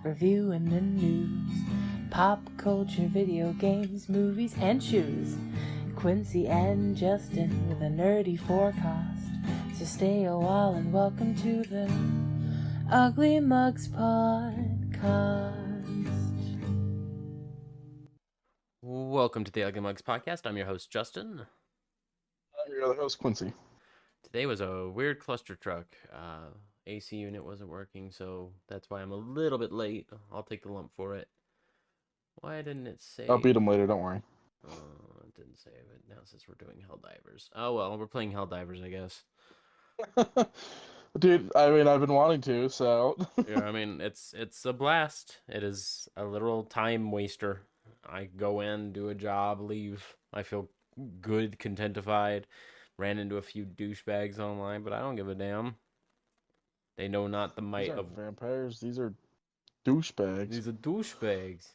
reviewing the news, pop culture, video games, movies, and shoes. Quincy and Justin with a nerdy forecast. So stay a while and welcome to the Ugly Mugs Podcast. Welcome to the Ugly Mugs Podcast. I'm your host, Justin. I'm your other host, Quincy. Today was a weird cluster truck. AC unit wasn't working, so that's why I'm a little bit late. I'll take the lump for it. Why didn't it say... I'll beat him later, don't worry. It didn't say it. Now it says we're doing Helldivers. Oh, well, we're playing Helldivers, I guess. Dude, I mean, I've been wanting to, so... Yeah, I mean, it's a blast. It is a literal time waster. I go in, do a job, leave. I feel good, contentified. Ran into a few douchebags online, but I don't give a damn. They know not the might These aren't of... vampires, these are douchebags. These are douchebags.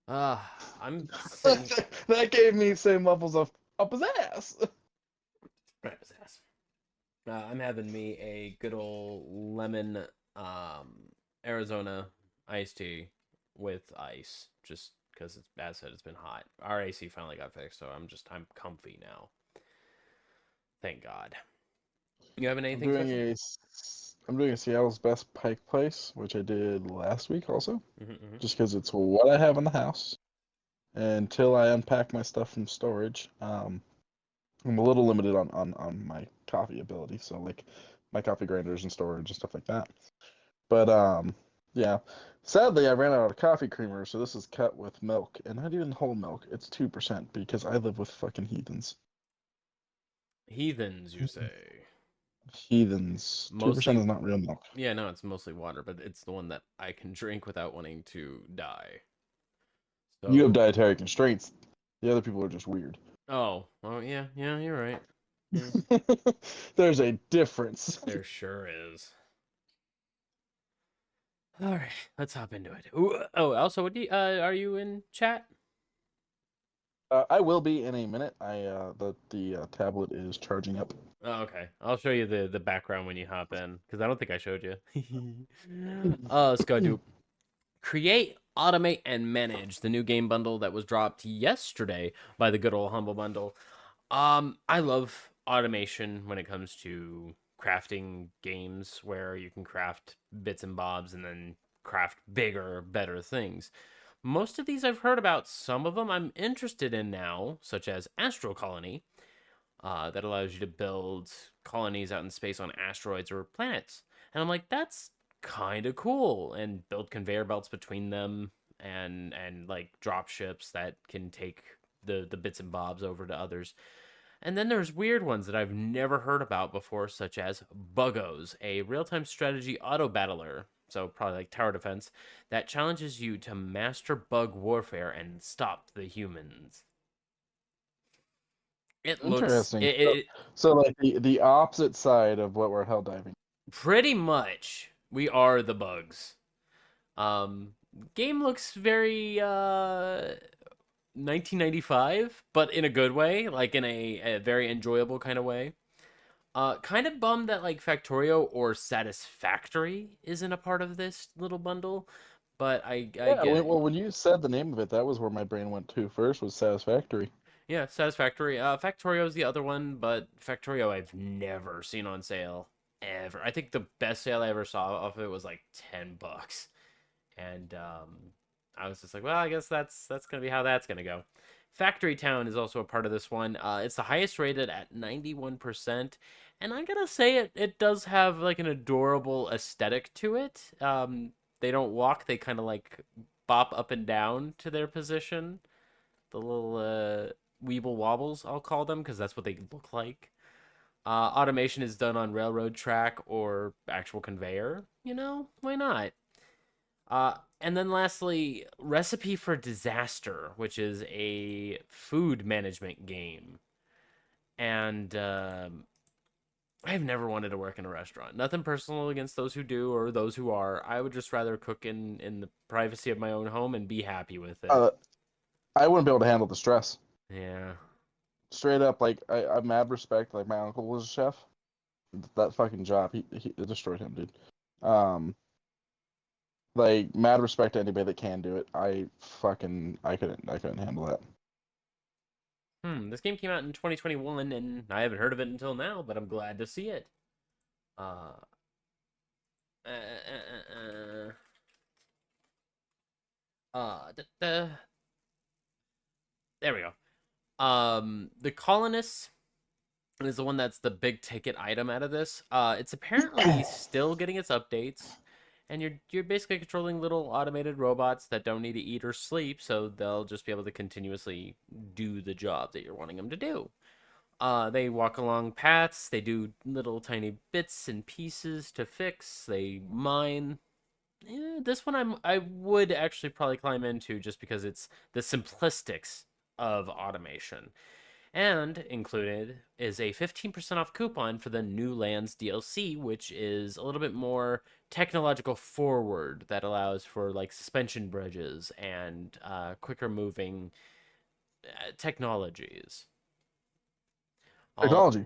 I'm sitting... That gave me same levels of up his ass. Right up his ass. I'm having me a good old lemon Arizona iced tea with ice, just because it's, as I said, it's been hot. Our AC finally got fixed, so I'm comfy now. Thank God. You having anything special? I'm doing a Seattle's Best Pike Place, which I did last week also, Mm-hmm. just because it's what I have in the house. Until I unpack my stuff from storage, I'm a little limited on my coffee ability, so like my coffee grinders and storage and stuff like that. But yeah. Sadly, I ran out of coffee creamer, so this is cut with milk, and not even whole milk. It's 2% because I live with fucking heathens. Heathens, you say? Heathens. 2% Mostly, is not real milk. yeah, no, it's mostly water, but it's the one that I can drink without wanting to die. You have So, dietary constraints. The other people are just weird. oh, yeah, you're right. Yeah, There's a difference. there sure is. All right, let's hop into it. Ooh, oh, also, what do you, are you in chat? I will be in a minute. The tablet is charging up. Oh, okay. I'll show you the background when you hop in, because I don't think I showed you. Let's go do create, automate, and manage the new game bundle that was dropped yesterday by the good old Humble Bundle. I love automation when it comes to crafting games where you can craft bits and bobs and then craft bigger, better things. Most of these I've heard about. Some of them I'm interested in now, such as Astro Colony, that allows you to build colonies out in space on asteroids or planets. And I'm like, that's kind of cool. And build conveyor belts between them and like drop ships that can take the bits and bobs over to others. And then there's weird ones that I've never heard about before, such as Buggos, a real-time strategy auto battler, so probably like tower defense, that challenges you to master bug warfare and stop the humans. It looks Interesting. So like the opposite side of what we're hell diving. pretty much we are the bugs. Um, Game looks very 1995, but in a good way, like in a very enjoyable kind of way. Kind of bummed that like Factorio or Satisfactory isn't a part of this little bundle, but I Yeah, get it. when you said the name of it, that was where my brain went to first, was Satisfactory. Yeah, Satisfactory. Factorio is the other one, but Factorio I've never seen on sale ever. I think the best sale I ever saw of it was like $10, and I was just like, well, I guess that's gonna be how that's gonna go. Factory Town is also a part of this one. It's the highest rated at 91%, and I gotta say it does have like an adorable aesthetic to it. They don't walk; they kind of like bop up and down to their position. The little weeble wobbles, I'll call them, because that's what they look like. Automation is done on railroad track or actual conveyor. You know, why not? And then lastly, Recipe for Disaster, which is a food management game. And I've never wanted to work in a restaurant. Nothing personal against those who do or those who are. I would just rather cook in the privacy of my own home and be happy with it. Uh, I wouldn't be able to handle the stress. Yeah. Straight up, like I mad respect. Like my uncle was a chef. That fucking job, he it destroyed him, dude. Um, Like, mad respect to anybody that can do it. I couldn't handle that. This game came out in 2021, and I haven't heard of it until now, but I'm glad to see it. Uh, uh, uh, there we go. The Colonists is the one that's the big ticket item out of this. It's apparently still getting its updates, and you're basically controlling little automated robots that don't need to eat or sleep, so they'll just be able to continuously do the job that you're wanting them to do. They walk along paths. They do little tiny bits and pieces to fix. They mine. This one I would actually probably climb into just because it's the simplistics of automation. And included is a 15% off coupon for the New Lands DLC, which is a little bit more technological forward that allows for like suspension bridges and quicker moving technologies. All, Technology.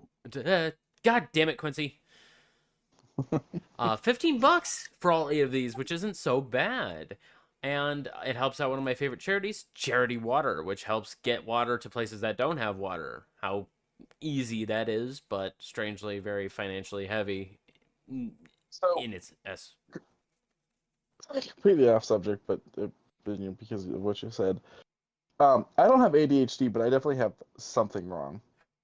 God damn it, Quincy. $15 for all 8 of these, which isn't so bad. And it helps out one of my favorite charities, Charity Water, which helps get water to places that don't have water. How easy that is, but strangely very financially heavy So in its s. completely off subject, but because of what you said, I don't have ADHD, but I definitely have something wrong.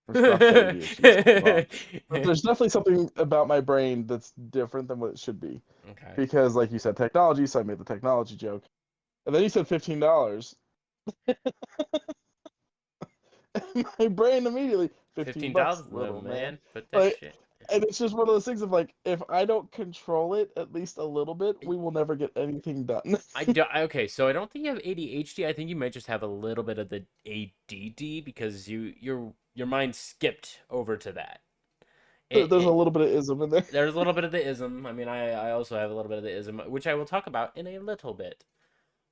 It's not to say ADHD is something wrong, but there's definitely something about my brain that's different than what it should be. Okay. Because, like you said, technology, so I made the technology joke, and then you said $15. My brain immediately 15 bucks, $15, little little man. man. Put that Like, shit. and it's just one of those things of like, if I don't control it at least a little bit, we will never get anything done. Okay, so I don't think you have ADHD. I think you might just have a little bit of the ADD because your mind skipped over to that. There's a It little bit of ism in there. There's a little bit of the ism. I mean, I also have a little bit of the ism, which I will talk about in a little bit.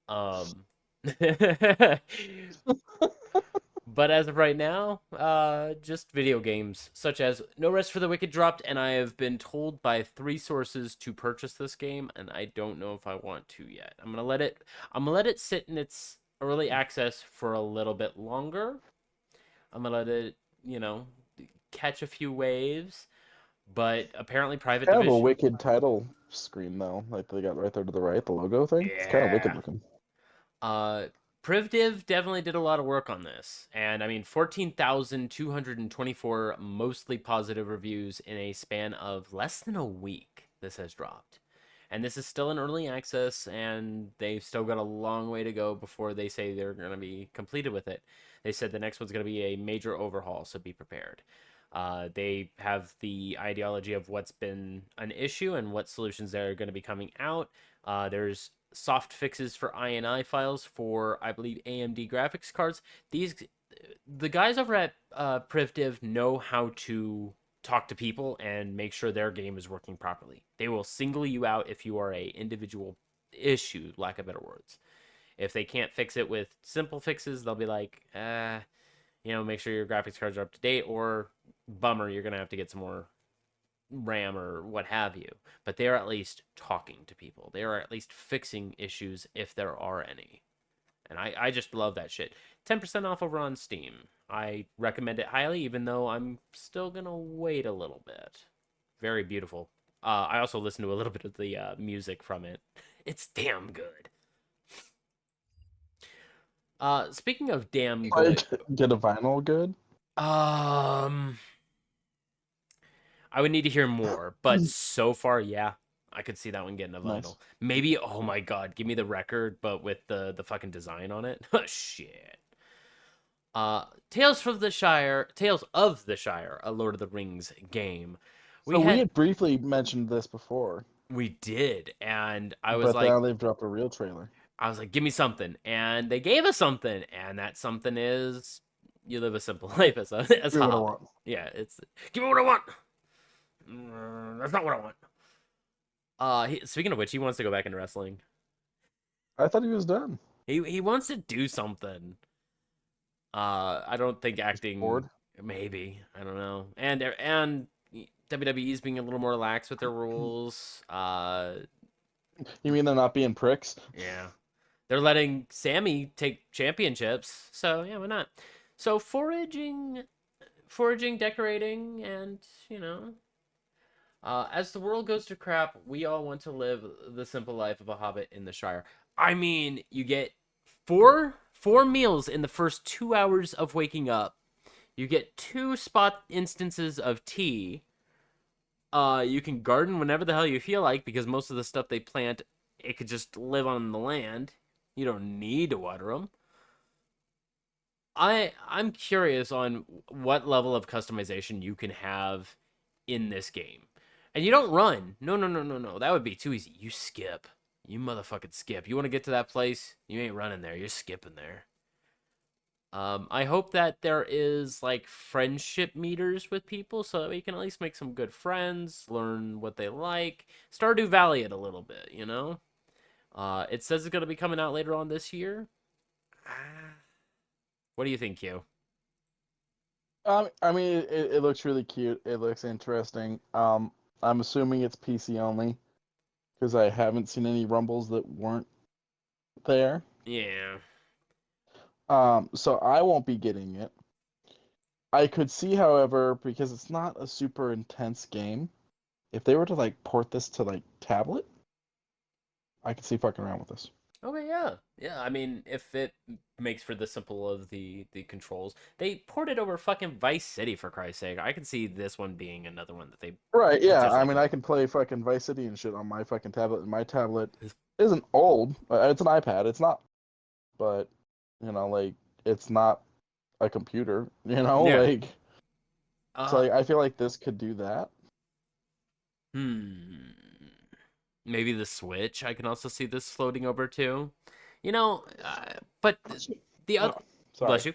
Um, but as of right now, just video games such as No Rest for the Wicked dropped, and I have been told by 3 sources to purchase this game, and I don't know if I want to yet. I'm gonna let it sit in its early access for a little bit longer. I'm gonna let it, you know, catch a few waves. But apparently, Private Kind of a Division. wicked title screen though, like they got right there to the right, the logo thing. It's kind of wicked Yeah. looking. Uh, PrivDiv definitely did a lot of work on this. And I mean, 14,224 mostly positive reviews in a span of less than a week. This has dropped. And this is still in early access, and they've still got a long way to go before they say they're going to be completed with it. They said the next one's going to be a major overhaul, so be prepared. They have the ideology of what's been an issue and what solutions that are going to be coming out. There's soft fixes for INI files for, I believe, AMD graphics cards. The guys over at PrivDiv know how to talk to people and make sure their game is working properly. They will single you out if you are a individual issue, lack of better words. If they can't fix it with simple fixes, they'll be like, make sure your graphics cards are up to date, or bummer, you're gonna have to get some more RAM or what have you. But they are at least talking to people. They are at least fixing issues if there are any. And I just love that shit. 10% off over on Steam. I recommend it highly, even though I'm still gonna wait a little bit. Very beautiful. I also listened to a little bit of the music from it. It's damn good. Speaking of damn good, Like, get a vinyl good. um, I would need to hear more, but so far, yeah, I could see that one getting a vinyl. Nice. Maybe, oh my god, give me the record, but with the fucking design on it. Shit. Tales of the Shire, a Lord of the Rings game. We So we had had briefly mentioned this before, we did, and but now they've dropped a real trailer. I was like, give me something, and they gave us something, and that something is you live a simple life as Give me what I Hob. want. Yeah, it's give me what I want. That's not what I want. Speaking of which, he wants to go back into wrestling. I thought he was done. He wants to do something. I don't think He's acting. bored. Maybe I don't know. And WWE is being a little more lax with their rules. You mean they're not being pricks? Yeah. They're letting Sammy take championships, so yeah, why not? So foraging, decorating, and you know, as the world goes to crap, we all want to live the simple life of a hobbit in the Shire. I mean, you get four meals in the first 2 hours of waking up. You get two spot instances of tea. You can garden whenever the hell you feel like because most of the stuff they plant, it could just live on the land. You don't need to water them. I'm curious on what level of customization you can have in this game. And you don't run. No, no, no, no, no. That would be too easy. You skip. You motherfucking skip. You want to get to that place? You ain't running there. You're skipping there. I hope that there is like friendship meters with people so that we can at least make some good friends, learn what they like, Stardew Valley it a little bit, you know? It says it's gonna be coming out later on this year. What do you think, Q? I mean, it looks really cute. It looks interesting. I'm assuming it's PC only because I haven't seen any rumbles that weren't there. Yeah. So I won't be getting it. I could see, however, because it's not a super intense game, if they were to like port this to like tablet, I could see fucking around with this. Okay, yeah. Yeah, I mean, if it makes for the simple of the controls. They ported over fucking Vice City for Christ's sake. I can see this one being another one that they Right, yeah. I potentially mean, could. I can play fucking Vice City and shit on my fucking tablet, and my tablet isn't old. It's an iPad. It's not, but like it's not a computer. Yeah. Like so. Uh Like, I feel like this could do that. hmm. Maybe the Switch. I can also see this floating over too. You know, but the other Oh, sorry. bless you.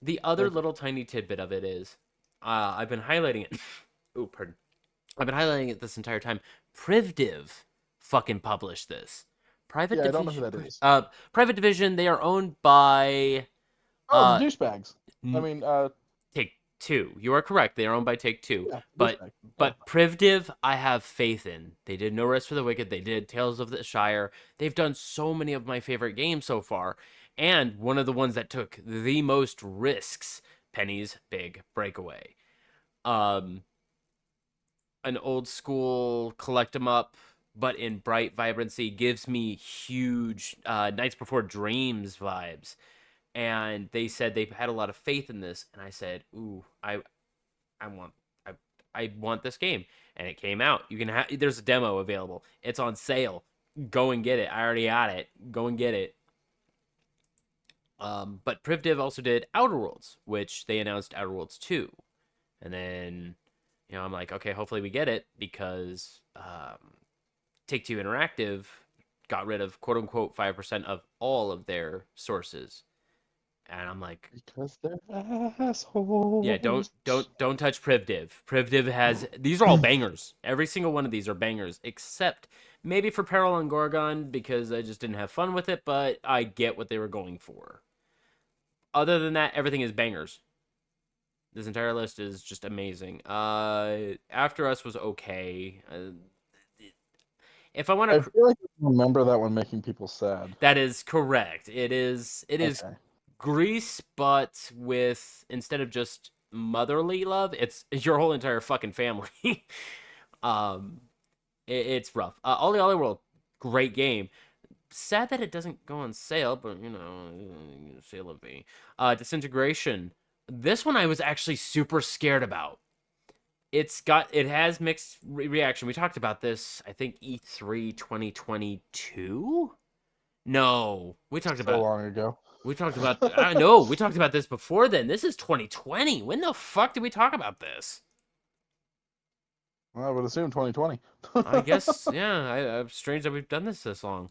The other You're good. little tiny tidbit of it is, I've been highlighting it. Oh, pardon. I've been highlighting it this entire time. Privdiv fucking published this. Private Yeah, I don't know who Division. that is. Private Division. They are owned by Oh, the uh douchebags. I mean, Take Two. You are correct. They are owned by Take Two. yeah, But douchebag. Yeah. Privdiv, I have faith in. They did No Rest for the Wicked. They did Tales of the Shire. They've done so many of my favorite games so far, and one of the ones that took the most risks. Penny's Big Breakaway. Um, an old school collect 'em up, but in bright vibrancy, gives me huge Nights Before Dreams vibes. And they said they had a lot of faith in this, and I said, "Ooh, I want I I want this game." And it came out. You can have there's a demo available. It's on sale. Go and get it. I already got it. Go and get it. But Privdiv also did Outer Worlds, which they announced Outer Worlds 2. And then, I'm like, okay, hopefully we get it because Take Two Interactive got rid of quote unquote 5% of all of their sources. And I'm like, Because they're yeah, don't assholes. don't don't touch Privdiv. Privdiv has these are all bangers. Every single one of these are bangers, except maybe for Peril and Gorgon because I just didn't have fun with it, but I get what they were going for. Other than that, everything is bangers. This entire list is just amazing. After Us was okay. If I want I to, feel like I remember that one making people sad. that is correct. It is Okay. Grease, but with instead of just motherly love, it's your whole entire fucking family. um, it's rough. Ollie Ollie World, great game. Sad that it doesn't go on sale, but sale of me. Disintegration. This one I was actually super scared about. It has mixed reaction. We talked about this, I think E3 2022. No, So long ago. I know, we talked about this before then. This is 2020. When the fuck did we talk about this? Well, I would assume 2020. I guess, yeah, strange that we've done this long.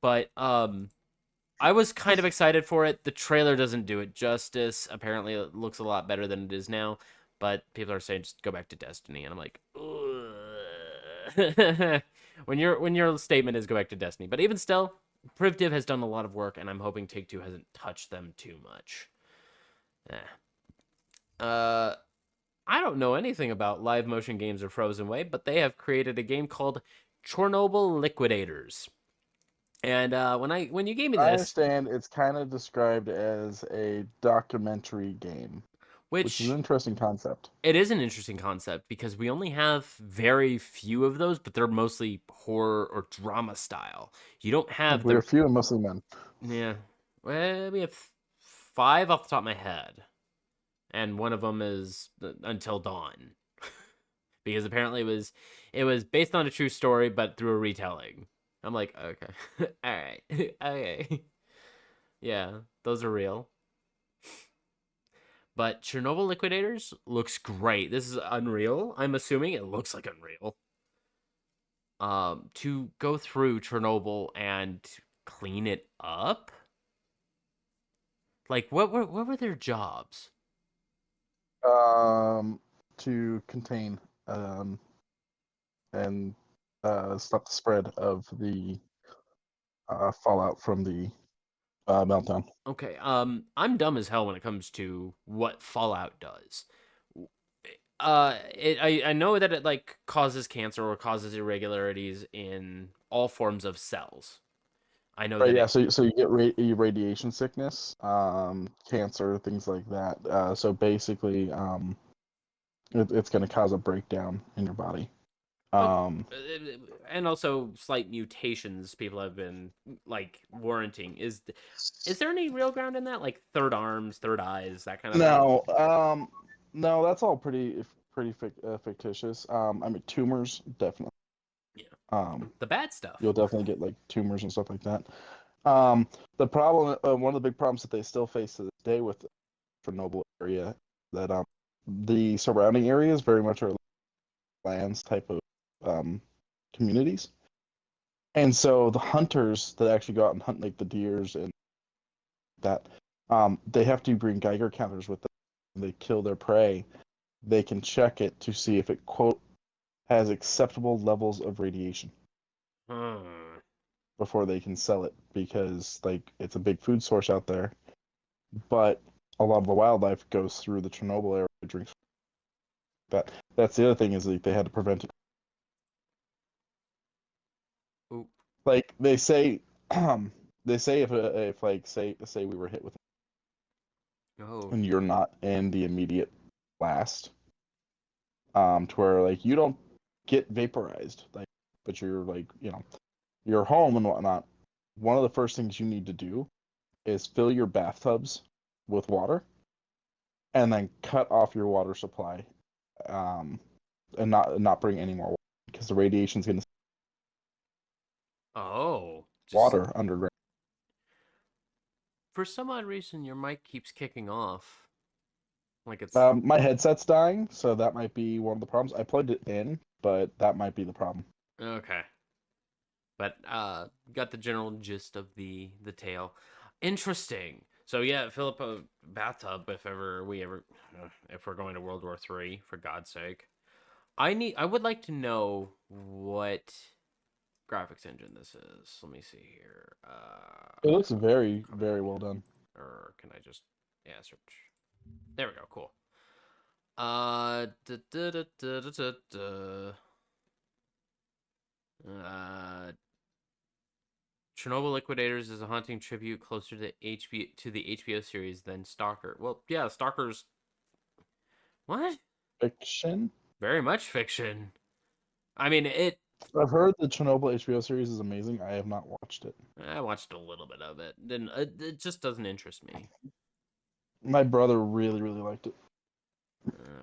But I was kind of excited for it. The trailer doesn't do it justice. Apparently it looks a lot better than it is now, but people are saying just go back to Destiny and I'm like, ugh. When your statement is go back to Destiny. But even still, Privdiv has done a lot of work and I'm hoping Take-Two hasn't touched them too much. Eh. I don't know anything about live motion games or Frozen Way, but they have created a game called Chernobyl Liquidators. And when you gave me I this, understand it's kind of described as a documentary game, which is an which interesting concept. it is an interesting concept because we only have very few of those, but they're mostly horror or drama style. You don't have We're the few and mostly men. yeah. Well, we have five off the top of my head, and one of them is Until Dawn, because apparently it was based on a true story, but through a retelling. I'm like, okay, all right, okay, yeah, those are real. But Chernobyl Liquidators looks great. This is Unreal. I'm assuming it looks like Unreal. To go through Chernobyl and clean it up. Like, what were their jobs? Um, to contain and stop the spread of the fallout from the meltdown. Okay, I'm dumb as hell when it comes to what Fallout does. I know that it like causes cancer or causes irregularities in all forms of cells. I know Right, that yeah. it. So you get radiation sickness, cancer, things like that. So basically, it's going to cause a breakdown in your body. Oh, Um, and also slight mutations people have been like warranting. Is there any real ground in that? Like third arms, third eyes, that kind of thing? no, no, that's all pretty fictitious. I mean, tumors definitely. Yeah, Um, the bad stuff. you'll definitely get like tumors and stuff like that. Um, the problem, one of the big problems that they still face to this day with the Chernobyl area, that the surrounding areas very much are lands type of communities, and so the hunters that actually go out and hunt like the deers and that, they have to bring Geiger counters with them. When they kill their prey, they can check it to see if it quote has acceptable levels of radiation Hmm. before they can sell it, because like it's a big food source out there, but a lot of the wildlife goes through the Chernobyl area, drinks that. That's the other thing, is like they had to prevent it. Ooh. Like they say, they say if like say we were hit with, Oh. and you're not in the immediate blast, to where like you don't get vaporized, like, but you're like, you're home and whatnot. One of the first things you need to do is fill your bathtubs with water, and then cut off your water supply, um, and not bring any more water, because the radiation's going to Oh. Just water underground. for some odd reason, your mic keeps kicking off. Like it's My headset's dying, so that might be one of the problems. I plugged it in, but that might be the problem. okay. But got the general gist of the tale. Interesting. So yeah, fill up a bathtub if we're going to World War III, for God's sake. I would like to know what graphics engine this is. Let me see here. It looks very, very Copy. well done. Or can I just search? There we go. Cool. Da, da, da, da, da, da, da. Chernobyl Liquidators is a haunting tribute closer to the HBO series than Stalker. Well, yeah, Stalker's what? Fiction. Very much fiction. I mean, it. I've heard the Chernobyl HBO series is amazing. I have not watched it. I watched a little bit of it. Then it just doesn't interest me. My brother really, really liked it.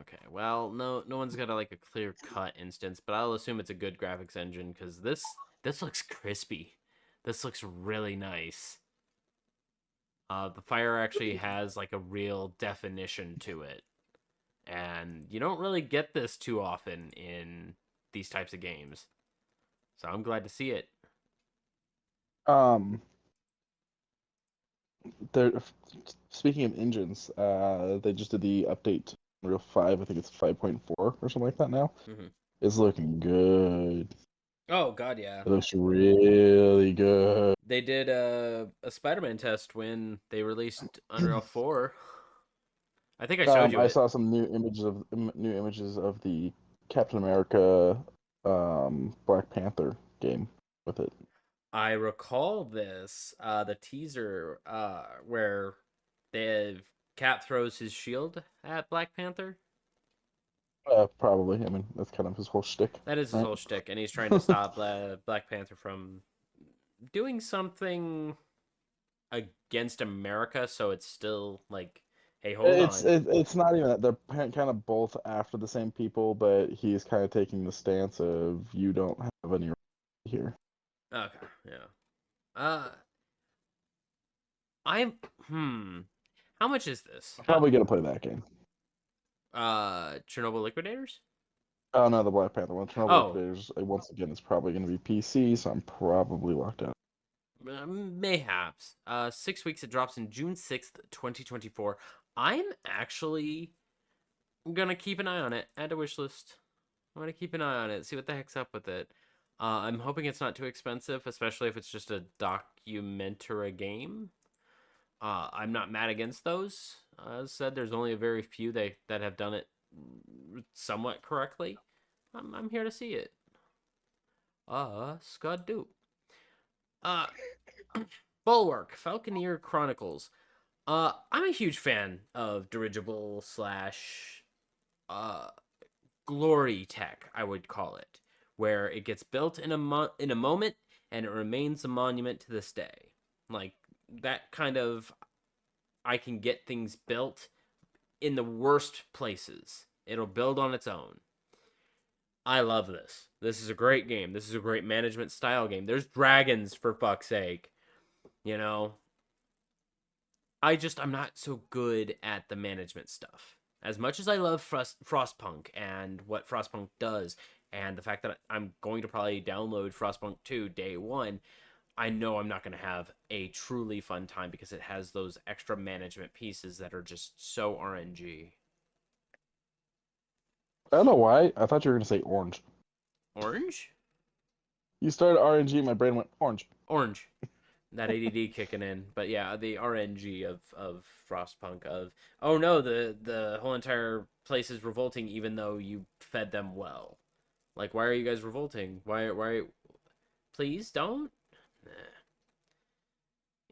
Okay, well, no one's got like a clear cut instance, but I'll assume it's a good graphics engine because this looks crispy. This looks really nice. The fire actually has like a real definition to it, and you don't really get this too often in these types of games. So I'm glad to see it. Um, they're speaking of engines. They just did the update to Unreal 5. I think it's 5.4 or something like that now. Hmm. It's looking good. Oh God, yeah. It looks really good. They did a Spider-Man test when they released Unreal 4. I think I showed you I it. saw some new images of the Captain America, Black Panther. game with it. I recall this, the teaser, where the Cap throws his shield at Black Panther. Probably. I mean, that's kind of his whole shtick, That is his right? whole shtick, and he's trying to stop Black Panther from doing something against America. So it's still like, hey, hold on. It's not even that they're kind of both after the same people, but he's kind of taking the stance of you don't have any right here. Okay, yeah. Uh, I'm How much is this? I'm probably gonna play that game. Chernobyl Liquidators? Oh no, the Black Panther one. Chernobyl Oh, Liquidators, once again, is probably gonna be PC, so I'm probably locked out. mayhaps. 6 weeks. It drops in June 6th, 2024. I'm actually gonna keep an eye on it. Add to wish list. I'm gonna keep an eye on it. See what the heck's up with it. I'm hoping it's not too expensive, especially if it's just a documentary game. I'm not mad against those. As said, there's only a very few that have done it somewhat correctly. I'm here to see it. Scott do. Uh, Bulwark, Falconeer Chronicles. I'm a huge fan of dirigible slash uh glory tech, I would call it, where it gets built in a moment and it remains a monument to this day. Like that kind of, I can get things built in the worst places. It'll build on its own. I love this. This is a great game. This is a great management style game. There's dragons, for fuck's sake. You know, I'm not so good at the management stuff. As much as I love Frostpunk and what Frostpunk does, and the fact that I'm going to probably download Frostpunk 2 day one, I know I'm not going to have a truly fun time because it has those extra management pieces that are just so RNG. I don't know why. I thought you were gonna say orange. Orange? You started RNG, my brain went orange. Orange. That ADD kicking in. But yeah, the RNG of Frostpunk of, oh no, the whole entire place is revolting even though you fed them well. Like, why are you guys revolting? Why please don't? Nah.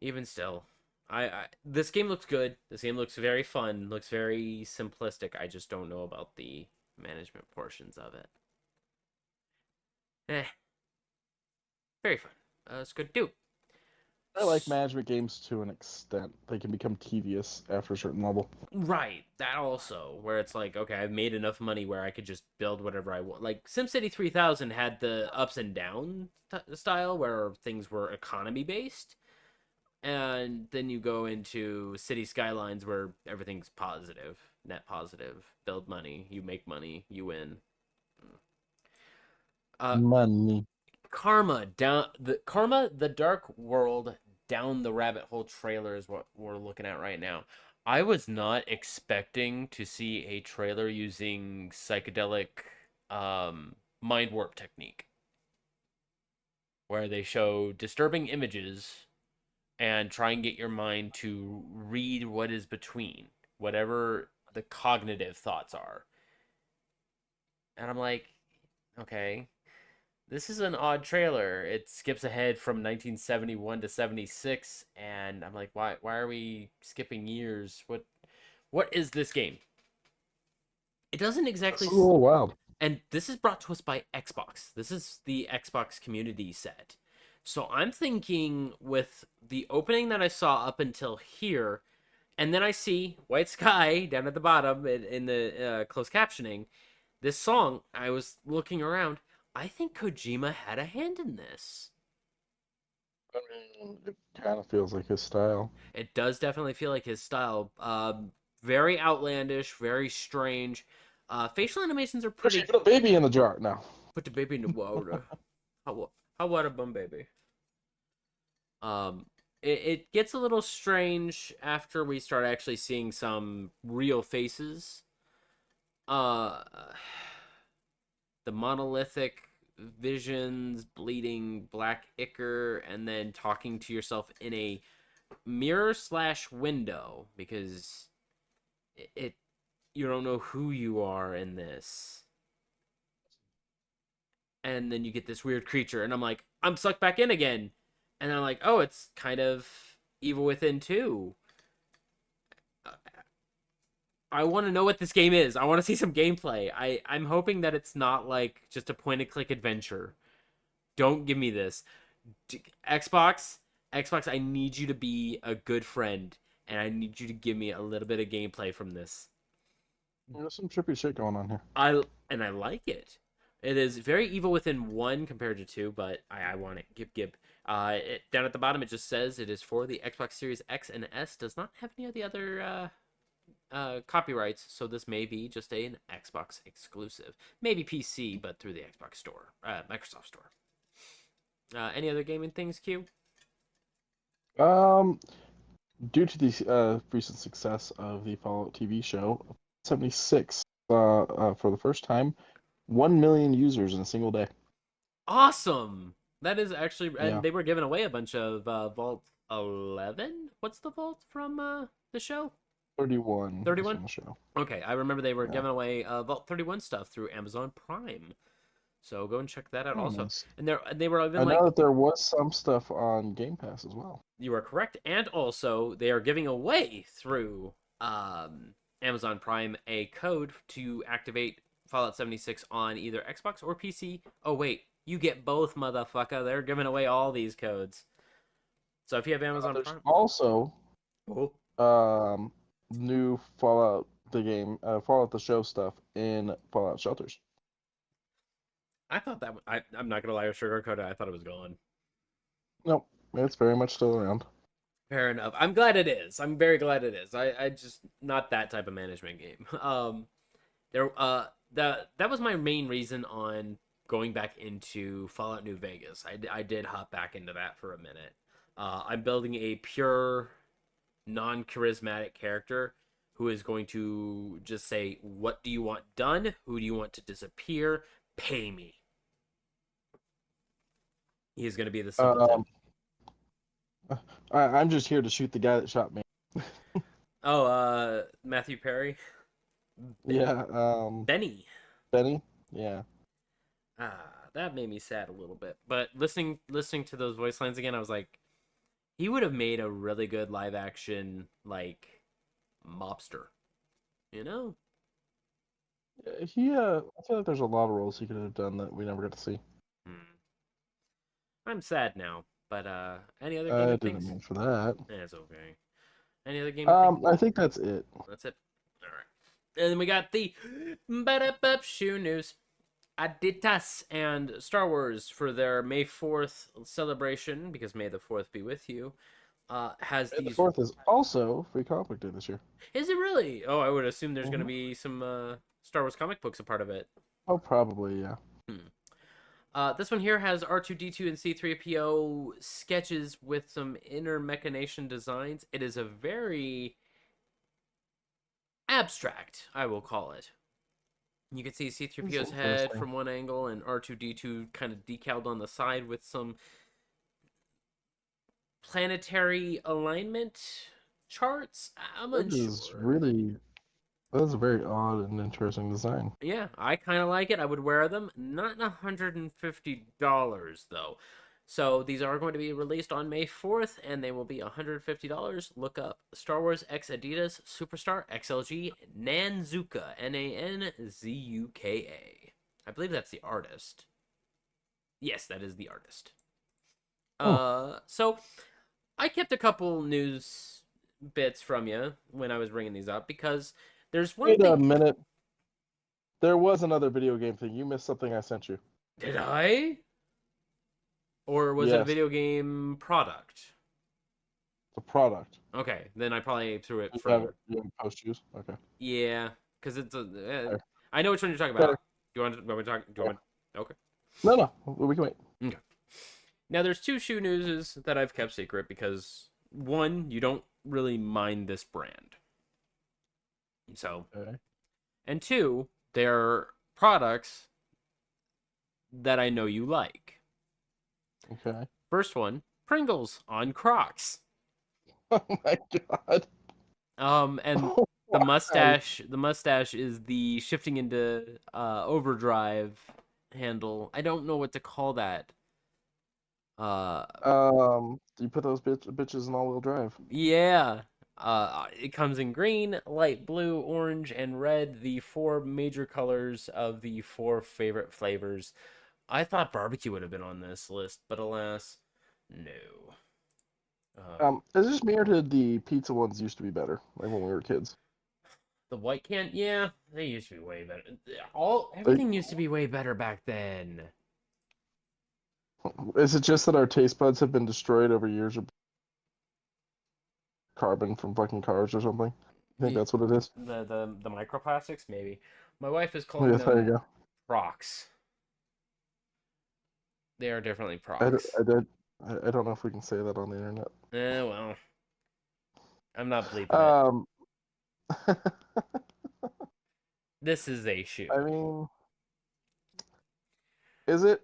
Even still. I This game looks good. This game looks very fun, looks very simplistic. I just don't know about the management portions of it. Eh, very fun. It's good to do. I like management games to an extent. They can become tedious after a certain level. Right, that also, where it's like, okay, I've made enough money where I could just build whatever I want. Like SimCity 3000 had the ups and down style where things were economy based, and then you go into City Skylines where everything's positive, net positive, build money, you make money, you win. Uh, Money. Karma, the Dark World Down the Rabbit Hole trailer is what we're looking at right now. I was not expecting to see a trailer using psychedelic mind warp technique, where they show disturbing images and try and get your mind to read what is between whatever the cognitive thoughts are. And I'm like, okay, this is an odd trailer. It skips ahead from 1971 to 76, and I'm like, why are we skipping years? What is this game? It doesn't This exactly is a little wild. and this is brought to us by Xbox. This is the Xbox community set. So I'm thinking with the opening that I saw up until here, and then I see White Sky down at the bottom in the closed captioning. This song, I was looking around. I think Kojima had a hand in this. I mean, it kind of feels like his style. It does definitely feel like his style. Very outlandish, very strange. Facial animations are But you pretty. put a baby in the jar now. Put the baby in the water. How water bum baby? Um, it gets a little strange after we start actually seeing some real faces. Uh, the monolithic visions, bleeding black ichor, and then talking to yourself in a mirror slash window because it you don't know who you are in this. and then you get this weird creature, and I'm like, I'm sucked back in again, and I'm like, oh, it's kind of Evil Within 2. I want to know what this game is. I want to see some gameplay. I'm hoping that it's not like just a point and click adventure. Don't give me this. Xbox, Xbox, I need you to be a good friend, and I need you to give me a little bit of gameplay from this. There's some trippy shit going on here. I like it. It is very Evil Within 1 compared to 2, but I want it. Gib. Down at the bottom, it just says it is for the Xbox Series X and S. Does not have any of the other copyrights, so this may be just an Xbox exclusive. Maybe PC, but through the Xbox Store, Microsoft Store. Any other gaming things, Q? Um, Due to the recent success of the Fallout TV show, 76 for the first time 1 million users in a single day. Awesome. That is actually, and Yeah, they were giving away a bunch of Vault 11. What's the Vault from the show? 31 is 31. from the show. Okay, I remember they were Yeah. giving away Vault 31 stuff through Amazon Prime. So go and check that out Oh, also. nice. And they were even I know like, that there was some stuff on Game Pass as well. you are correct, and also they are giving away through Amazon Prime a code to activate Fallout 76 on either Xbox or PC. Oh wait, you get both, motherfucker. They're giving away all these codes. So if you have Amazon There's Prime, also oh, um, new Fallout the game, Fallout the show stuff in Fallout Shelters. I thought that I'm not gonna lie, with sugarcoat it. I thought it was gone. Nope, it's very much still around. Fair enough. I'm glad it is. I'm very glad it is. I just not that type of management game. There that was my main reason on going back into Fallout New Vegas. I did hop back into that for a minute. I'm building a pure non-charismatic character who is going to just say, "What do you want done? Who do you want to disappear? Pay me." He is going to be the Um, simpleton. I'm just here to shoot the guy that shot me. Oh, Matthew Perry, Yeah, Benny. Benny. Yeah. That made me sad a little bit. But listening to those voice lines again, I was like, he would have made a really good live action like mobster. You know? I feel like there's a lot of roles he could have done that we never got to see. Hmm. I'm sad now. But any other I gaming didn't things? mean for that. It's okay. Any other gaming things? I think that's it. That's it. All right. And then we got the shoe news. Adidas and Star Wars for their May 4th celebration, because May the 4th be with you, has May the these. 4th is also Free Comic Book Day this year. Is it really? Oh, I would assume there's going to Hmm. be some Star Wars comic books a part of it. Oh, probably, yeah. Hmm. This one here has R2D2 and C3PO sketches with some inner machination designs. It is a very abstract, I will call it. You can see It's C3PO's head interesting. from one angle and R2D2 kind of decaled on the side with some planetary alignment charts. I'm It is unsure. really, that is a very odd and interesting design. Yeah, I kind of like it. I would wear them. Not $150 though. So these are going to be released on May 4th, and they will be $150. Look up Star Wars X Adidas Superstar XLG Nanzuka Nanzuka. I believe that's the artist. Yes, that is the artist. Hmm. So I kept a couple news bits from you when I was bringing these up because there's one Wait a thing. minute. There was another video game thing. You missed something I sent you. Did I? Or was it a Yes, video game product? the product. Okay, then I probably threw it You have from. it. You have post use. Okay. Yeah, because it's a. Fair. I know which one you're talking Fair. about. Do you want to talk? Do you Yeah. want? Okay. No, we can wait. Okay. Now there's two shoe newses that I've kept secret because one, you don't really mind this brand. So, Okay. and two, they're products that I know you like. Okay. First one, Pringles on Crocs. Oh my god. And Why? the mustache is the shifting into overdrive handle. I don't know what to call that. Uh, You put those bitches in all-wheel drive. yeah. It comes in green, light blue, orange, and red, the four major colors of the four favorite flavors. I thought barbecue would have been on this list, but alas, no. Is this me or did the pizza ones used to be better, like when we were kids? The white can, yeah, they used to be way better. Like, Everything used to be way better back then. is it just that our taste buds have been destroyed over years of carbon from fucking cars or something? I think The that's what it is. the microplastics, maybe. My wife is calling Yeah, there you them go. procs. They are definitely I, d- procs. I, did, I don't know if we can say that on the internet. Well, I'm not bleeping it. Um, This is a shoe. I mean, is it?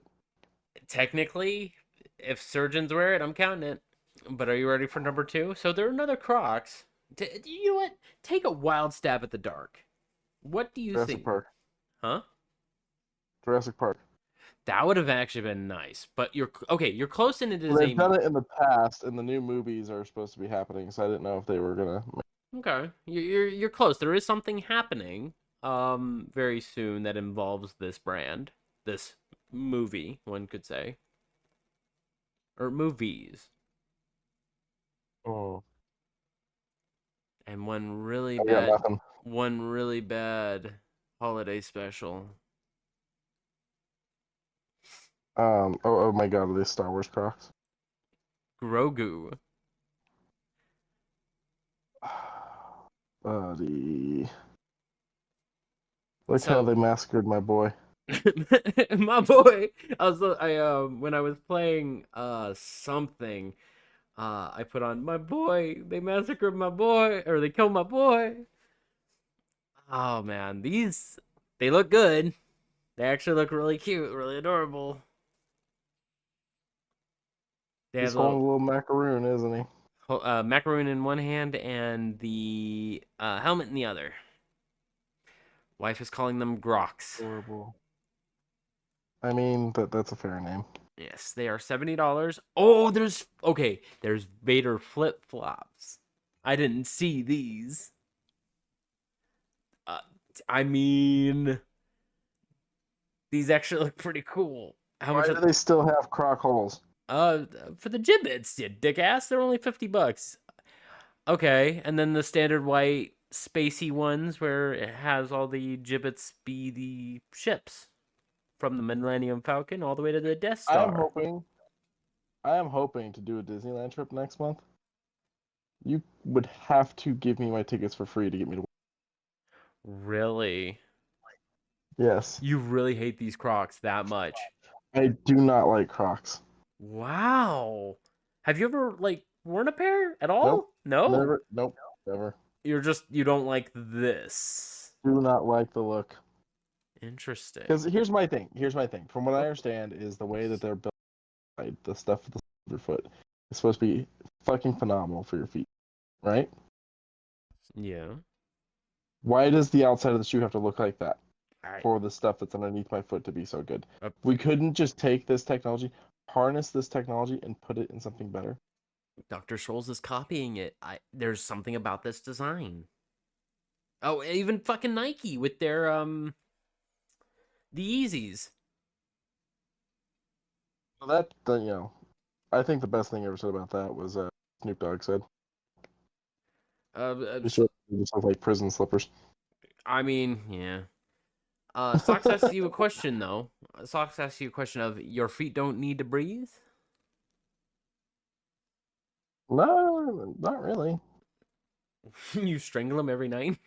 Technically, if surgeons wear it, I'm counting it. But are you ready for number two? So they're another Crocs. You know what? Take a wild stab at the dark. What do you Jurassic think? Park. Huh? Jurassic Park. That would have actually been nice. But you're okay. You're close, and it Well, is they've a done it in the past, and the new movies are supposed to be happening, so I didn't know if they were gonna. okay. You're close. There is something happening very soon that involves this brand, this movie, one could say, or movies, Oh, and I got nothing. one really bad holiday special. Oh my God, are they Star Wars Crocs? Grogu. Buddy, look how So they massacred my boy. my boy, I when I was playing something, I put on my boy. They massacred my boy, or they killed my boy. Oh man, these they look good. They actually look really cute, really adorable. They He's have holding little a little macaroon, isn't he? macaroon in one hand and the helmet in the other. Wife is calling them Groks. Adorable. I mean, that's a fair name. Yes, they are $70. Oh, there's Vader flip flops. I didn't see these. Uh, I mean, these actually look pretty cool. How Why much? do they still have croc holes? Uh, for the gibbets, you dick ass. They're only $50. Okay, and then the standard white spacey ones where it has all the gibbets be the ships from the Millennium Falcon all the way to the Death I am Star. hoping, I am hoping to do a Disneyland trip next month. You would have to give me my tickets for free to get me to. Really? Yes, You really hate these Crocs that much? I do not like Crocs. Wow. Have you ever like worn a pair at Nope, all? No. never. Nope, never. You don't like this. Do not like the look. Because Interesting. here's my thing. Here's my thing. From what I Okay. understand, is the way that they're built, like, the stuff with the underfoot is supposed to be fucking phenomenal for your feet, right? Yeah. Why does the outside of the shoe have to look like that I for the stuff that's underneath my foot to be so good? uh, We couldn't just take this technology, harness this technology, and put it in something better. Dr. Scholl's is copying it. I There's something about this design. Oh, even fucking Nike with their the Yeezys. So I think the best thing ever said about that was Snoop Dogg said. Uh, uh, He said they just look like prison slippers. I mean, yeah. Socks asks you a question though. Socks asks you a question of your feet don't need to breathe. No, not really. You strangle them every night.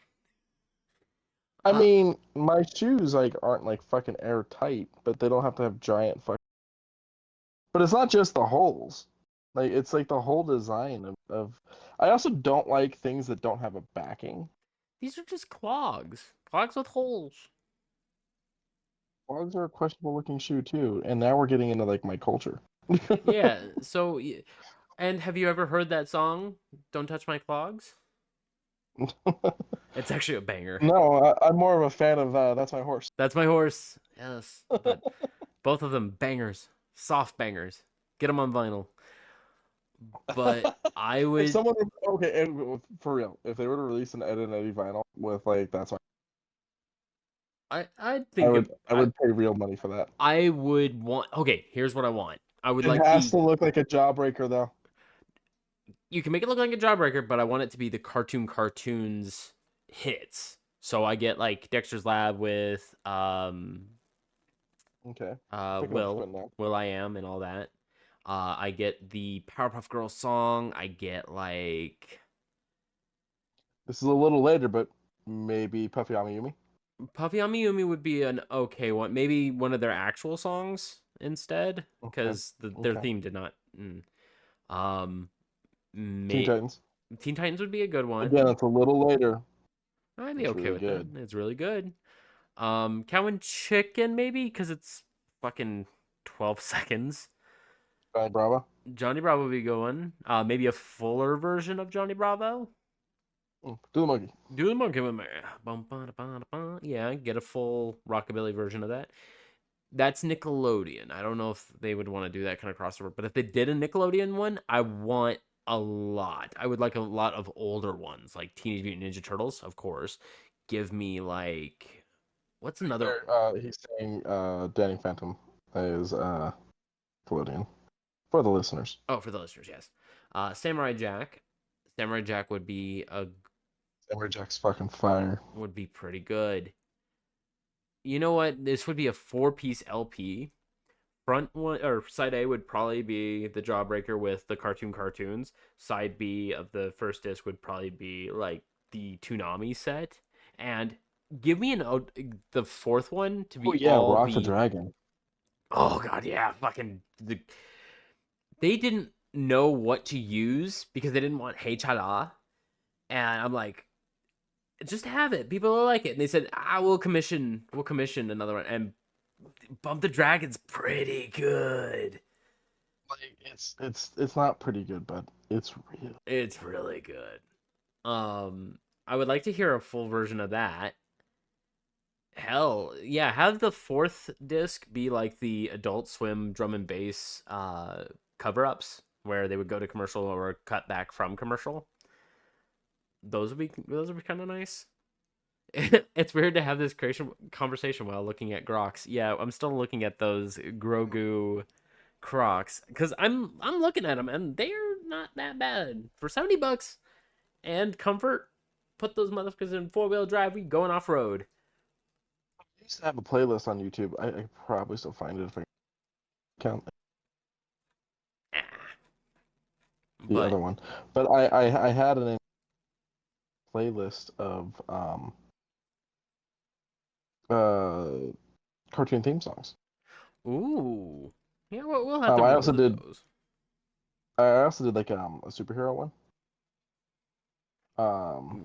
I Uh, mean, my shoes like aren't like fucking airtight, but they don't have to have giant fuck. But it's not just the holes. Like it's like the whole design of. I also don't like things that don't have a backing. these are just clogs. Clogs with holes. Clogs are a questionable looking shoe too, and now we're getting into like my culture. Yeah. And have you ever heard that song? Don't touch my clogs. It's actually a banger. No, I'm more of a fan of That's My Horse. That's my horse. Yes, but both of them bangers, soft bangers. Get them on vinyl. But I If would, someone, okay, for real, if they were to release an Ed and Eddie vinyl with like That's My, I think I would pay real money for that. I would want. Okay, here's what I want. I would It like has the. to look like a Jawbreaker though. You can make it look like a jawbreaker, but I want it to be the cartoons hits. So I get like Dexter's Lab with Okay, picking up Will Quinn now. I Am and all that. I get the Powerpuff Girls song. I get like This is a little later, but maybe Puffy Amiyumi. Puffy Amiyumi would be an okay one. Maybe one of their actual songs instead, Okay, because their okay. theme did not. Um, Teen may Titans. Teen Titans would be a good Again, one. it's a little later. I'd be It's okay really with that. good. It's really good. Cow and Chicken maybe because it's fucking 12 seconds. Johnny Bravo. Johnny Bravo would be a good one. Maybe a fuller version of Johnny Bravo. Do the monkey. Do the monkey with me. Yeah, get a full rockabilly version of that. That's Nickelodeon. I don't know if they would want to do that kind of crossover, but if they did a Nickelodeon one, I want a lot. I would like a lot of older ones, like Teenage Mutant Ninja Turtles, of course. Give me like what's another? He's saying Danny Phantom is Nickelodeon for the listeners. Oh, for the listeners, yes. Samurai Jack. Samurai Jack Samurai Jack's fucking fire. would be pretty good. You know what? This would be a 4-piece LP. Front one or side A would probably be the Jawbreaker with the cartoons. Side B of the first disc would probably be like the Toonami set. And give me the fourth one to Oh be yeah, all Rock the the Dragon. oh god yeah they didn't know what to use because they didn't want Hey Chala, and I'm like just have it. People will like it. And they said, we'll commission another one. And Bump the Dragon's pretty good. Like it's not pretty good, but it's real. It's really good. I would like to hear a full version of that. Hell, yeah, have the fourth disc be like the Adult Swim drum and bass cover-ups where they would go to commercial or cut back from commercial. Those would be kind of nice. It's weird to have this creation conversation while looking at Groks. Yeah, I'm still looking at those Grogu Crocs because I'm looking at them and they're not that bad for $70 and comfort. Put those motherfuckers in 4-wheel drive. We going off road. I used to have a playlist on YouTube. I could probably still find it if I count Ah, the but other one. But I had an playlist of uh cartoon theme songs. ooh, yeah, we'll have to I also revisit did those. like a superhero one.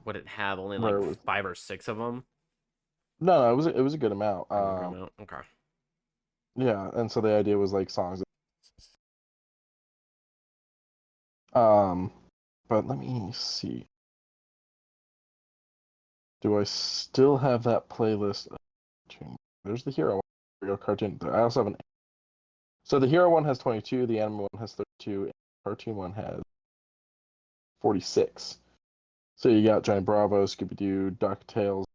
Would it have only Where like it was 5 or 6 of them? no, it was a good amount. Or a good amount? Okay. Yeah, and so the idea was like songs. Um, but let me see. Do I still have that playlist? There's the hero one. Hero cartoon. I also have an. So the hero one has 22. The anime one has 32. And the cartoon one has 46. So you got Johnny Bravo, Scooby Doo, DuckTales,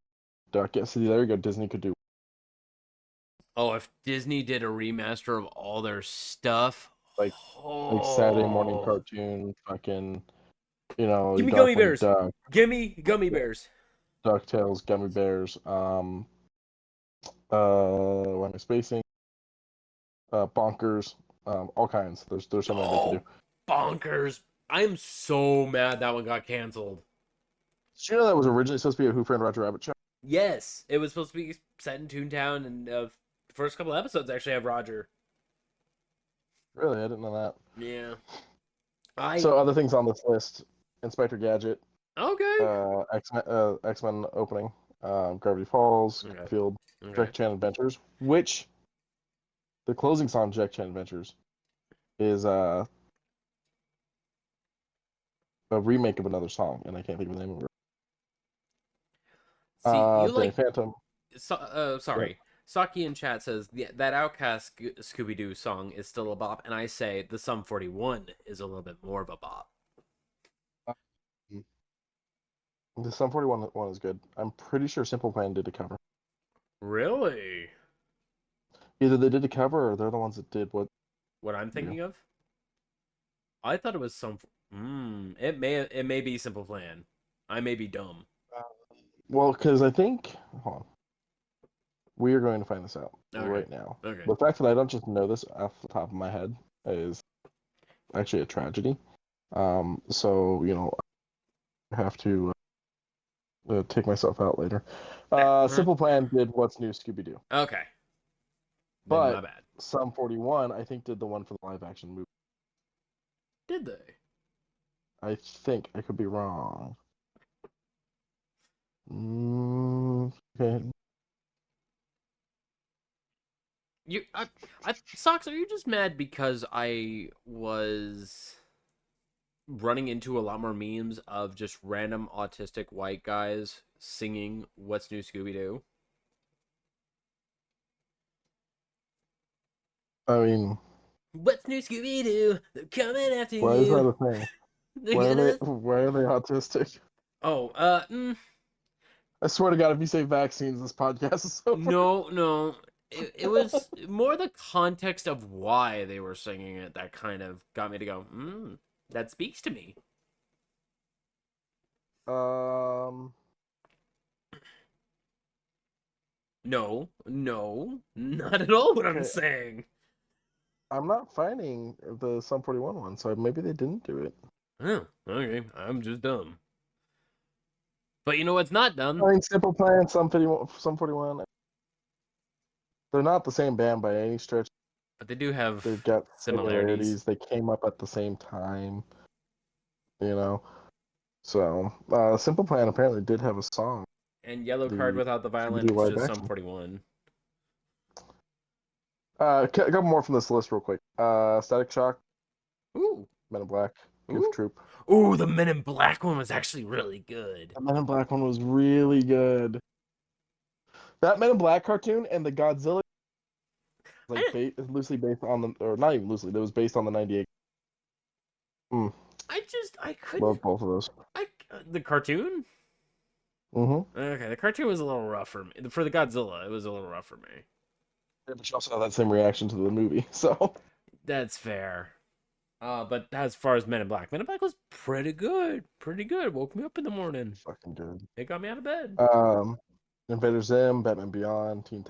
Duck. Yeah, see, there you go. Disney could do Oh, if Disney did a remaster of all their stuff, like Saturday morning oh, cartoon, fucking give me gummy Darkwing bears. Duck, Give me gummy bears. DuckTales, Gummy Bears, what am I spacing? Bonkers, all kinds. There's so many they could do. Oh, bonkers. I am so mad that one got canceled. Did you know that was originally supposed to be a Who Framed Roger Rabbit show? Yes, it was supposed to be set in Toontown, and the first couple episodes actually have Roger. Really, I didn't know that. Yeah. I So other things on this list: Inspector Gadget, okay. X Men opening, Gravity Falls, Okay. Garfield, Okay. Jack Chan Adventures, which the closing song, Jack Chan Adventures, is a remake of another song, and I can't think of the name of it. See, you Danny like Phantom. Yep. sorry. Socky in chat says that Outcast Scooby Doo song is still a bop, and I say the Sum 41 is a little bit more of a bop. Um, the Sum 41 one is good. I'm pretty sure Simple Plan did a cover. Really? Either they did a cover or they're the ones that did what What I'm you do. thinking of? I thought it was some. It may be Simple Plan. I may be dumb. Well, because I think, hold on, we are going to find this out Okay. right now. Okay. The fact that I don't just know this off the top of my head is actually a tragedy. So I have to take myself out later. Simple Plan did What's New Scooby Doo, Okay. Then my but bad. Sum 41 I think did the one for the live action movie. Did they? I think I could be wrong. Okay. Socks. Are you just mad because I was running into a lot more memes of just random autistic white guys singing "What's New Scooby Doo"? I mean, What's new, Scooby Doo? They're coming after why is that you. a thing? They're gonna. Why are they autistic? Oh, I swear to God, if you say vaccines, this podcast is over. no, no. It was more the context of why they were singing it that kind of got me to go, that speaks to me. Um, No, no, not at all what I'm okay, saying. I'm not finding the Sum 41 one, so maybe they didn't do it. Oh, okay, I'm just dumb. But you know what's not dumb? I mean, Simple Plan, Sum 41. They're not the same band by any stretch. But they do have They've got similarities. similarities. They came up at the same time, you know. So, Simple Plan apparently did have a song. And Yellow Card The without the violin Scooby-Doo is live just some action. 41. A couple more from this list, real quick. Static Shock, Ooh, Men in Black, Goof ooh, Troop. ooh! The Men in Black one was actually really good. The Men in Black one was really good. That Men in Black cartoon and the Godzilla I like didn't, loosely based on the, or not even loosely. It was based on the '98. Mm, I couldn't. love both of those. The cartoon. Mm-hmm. Okay, the cartoon was a little rough for me. For the Godzilla, it was a little rough for me. Yeah, but you also have that same reaction to the movie, so That's fair. But as far as Men in Black was pretty good. Pretty good. Woke me up in the morning. fucking good. It got me out of bed. Um, Invader Zim, Batman Beyond, Teen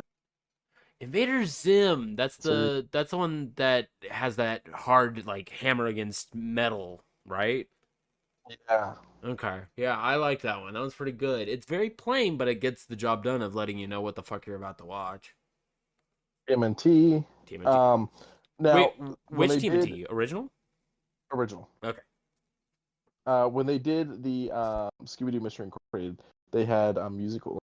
Invader Zim. Series. That's the one that has that hard like hammer against metal, right? Yeah. Okay. Yeah, I like that one. That one's pretty good. It's very plain, but it gets the job done of letting you know what the fuck you're about to watch. TMNT. TMNT. Um, Wait, now when which they did TMNT? Original? original, Okay. when they did the Scooby Doo Mystery Incorporated, they had a musical.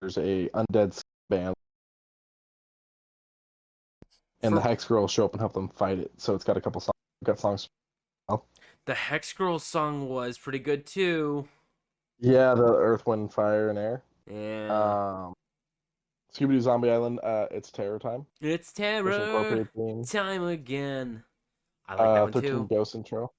There's a undead band, and the For Hex Girls show up and help them fight it. So it's got a couple songs. Got songs. the Hex Girl song was pretty good too. Yeah, the Earth, Wind, Fire, and Air. Yeah. Um, Scooby Doo Zombie Island. It's Terror Time. It's Mission terror Incorporated theme. time again. I like that one 13 too. Ghosts intro.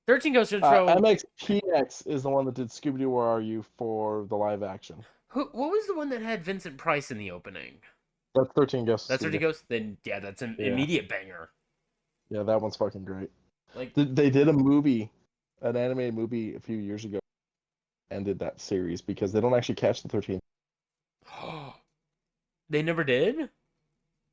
13 Ghost Intro. MXPX is the one that did Scooby Doo Where Are You for the live action. What was the one that had Vincent Price in the opening? That's 13 Ghosts of That's Scooby 13 Doo. Ghosts? Then, yeah, that's an Yeah, immediate banger. yeah, that one's fucking great. Like, They did a movie, an animated movie a few years ago, ended that series because they don't actually catch the 13. they never did?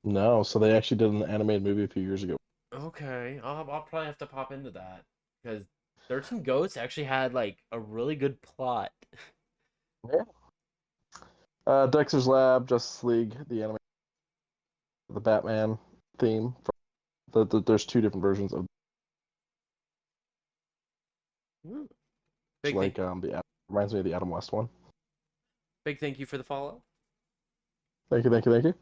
No, so they actually did an animated movie a few years ago. Okay, I'll probably have to pop into that because 13 Ghosts actually had like a really good plot. Yeah. Dexter's Lab, Justice League, the Batman theme. There's two different versions of Hmm. Big like thing, reminds me of the Adam West one. big thank you for the follow. Thank you, thank you, thank you.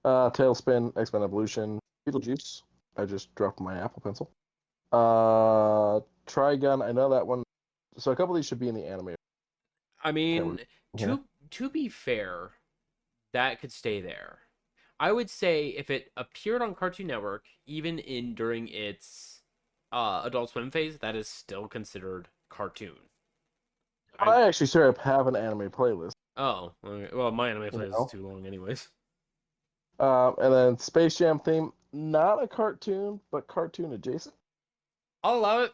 Tailspin, X-Men Evolution, Beetlejuice. I just dropped my Apple Pencil. Trigun, I know that one. So a couple of these should be in the anime. I Okay, we're mean, here. to be fair, that could stay there. I would say if it appeared on Cartoon Network, even in during its Adult Swim phase, that is still considered cartoon. I I actually straight up have an anime playlist. Oh, okay. Well, my anime You playlist is know. too long, anyways. And then Space Jam theme, not a cartoon, but cartoon adjacent. I'll allow it.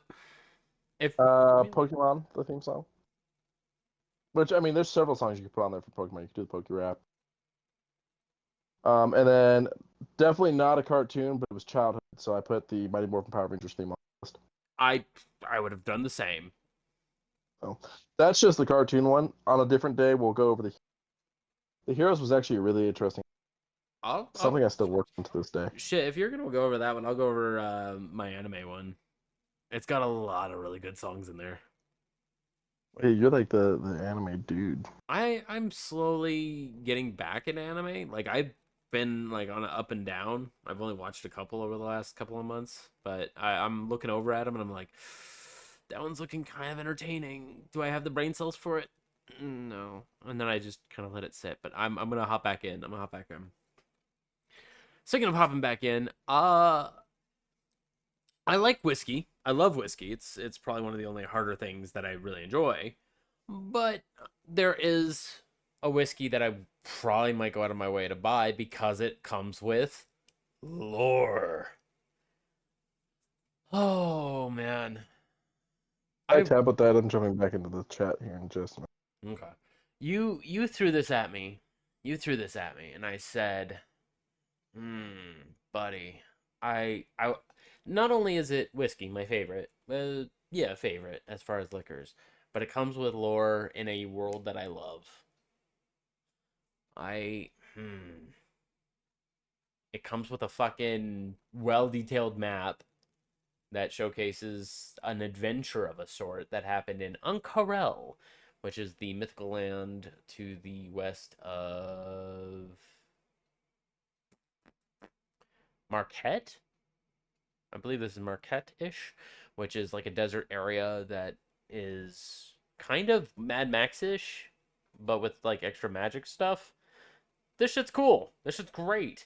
If I mean, Pokemon, the theme song. Which I mean, there's several songs you could put on there for Pokemon. You could do the Poke Rap. And then definitely not a cartoon, but it was childhood, so I put the Mighty Morphin Power Rangers theme on the list. I I would have done the same. So that's just the cartoon one. On a different day, we'll go over the Heroes was actually really interesting. I'll Something I still work on to this day. shit. If you're gonna go over that one, I'll go over my anime one. It's got a lot of really good songs in there. Hey, you're like the anime dude. I'm slowly getting back into anime. Like I've been like on an up and down. I've only watched a couple over the last couple of months, but I'm looking over at them and I'm like, that one's looking kind of entertaining. Do I have the brain cells for it? No. And then I just kind of let it sit. But I'm gonna hop back in. I'm gonna hop back in. Speaking of hopping back in, I like whiskey. I love whiskey. It's probably one of the only harder things that I really enjoy. But there is a whiskey that I probably might go out of my way to buy because it comes with lore. Oh man. I I tab with that. I'm jumping back into the chat here in just a minute. Okay. You threw this at me. You threw this at me and I said, buddy, I not only is it whiskey, my favorite, yeah, favorite as far as liquors, but it comes with lore in a world that I love. I It comes with a fucking well detailed map that showcases an adventure of a sort that happened in Uncarel, which is the mythical land to the west of Marquette. I believe this is Marquette-ish, which is like a desert area that is kind of Mad Max-ish, but with like extra magic stuff. This shit's cool. This shit's great.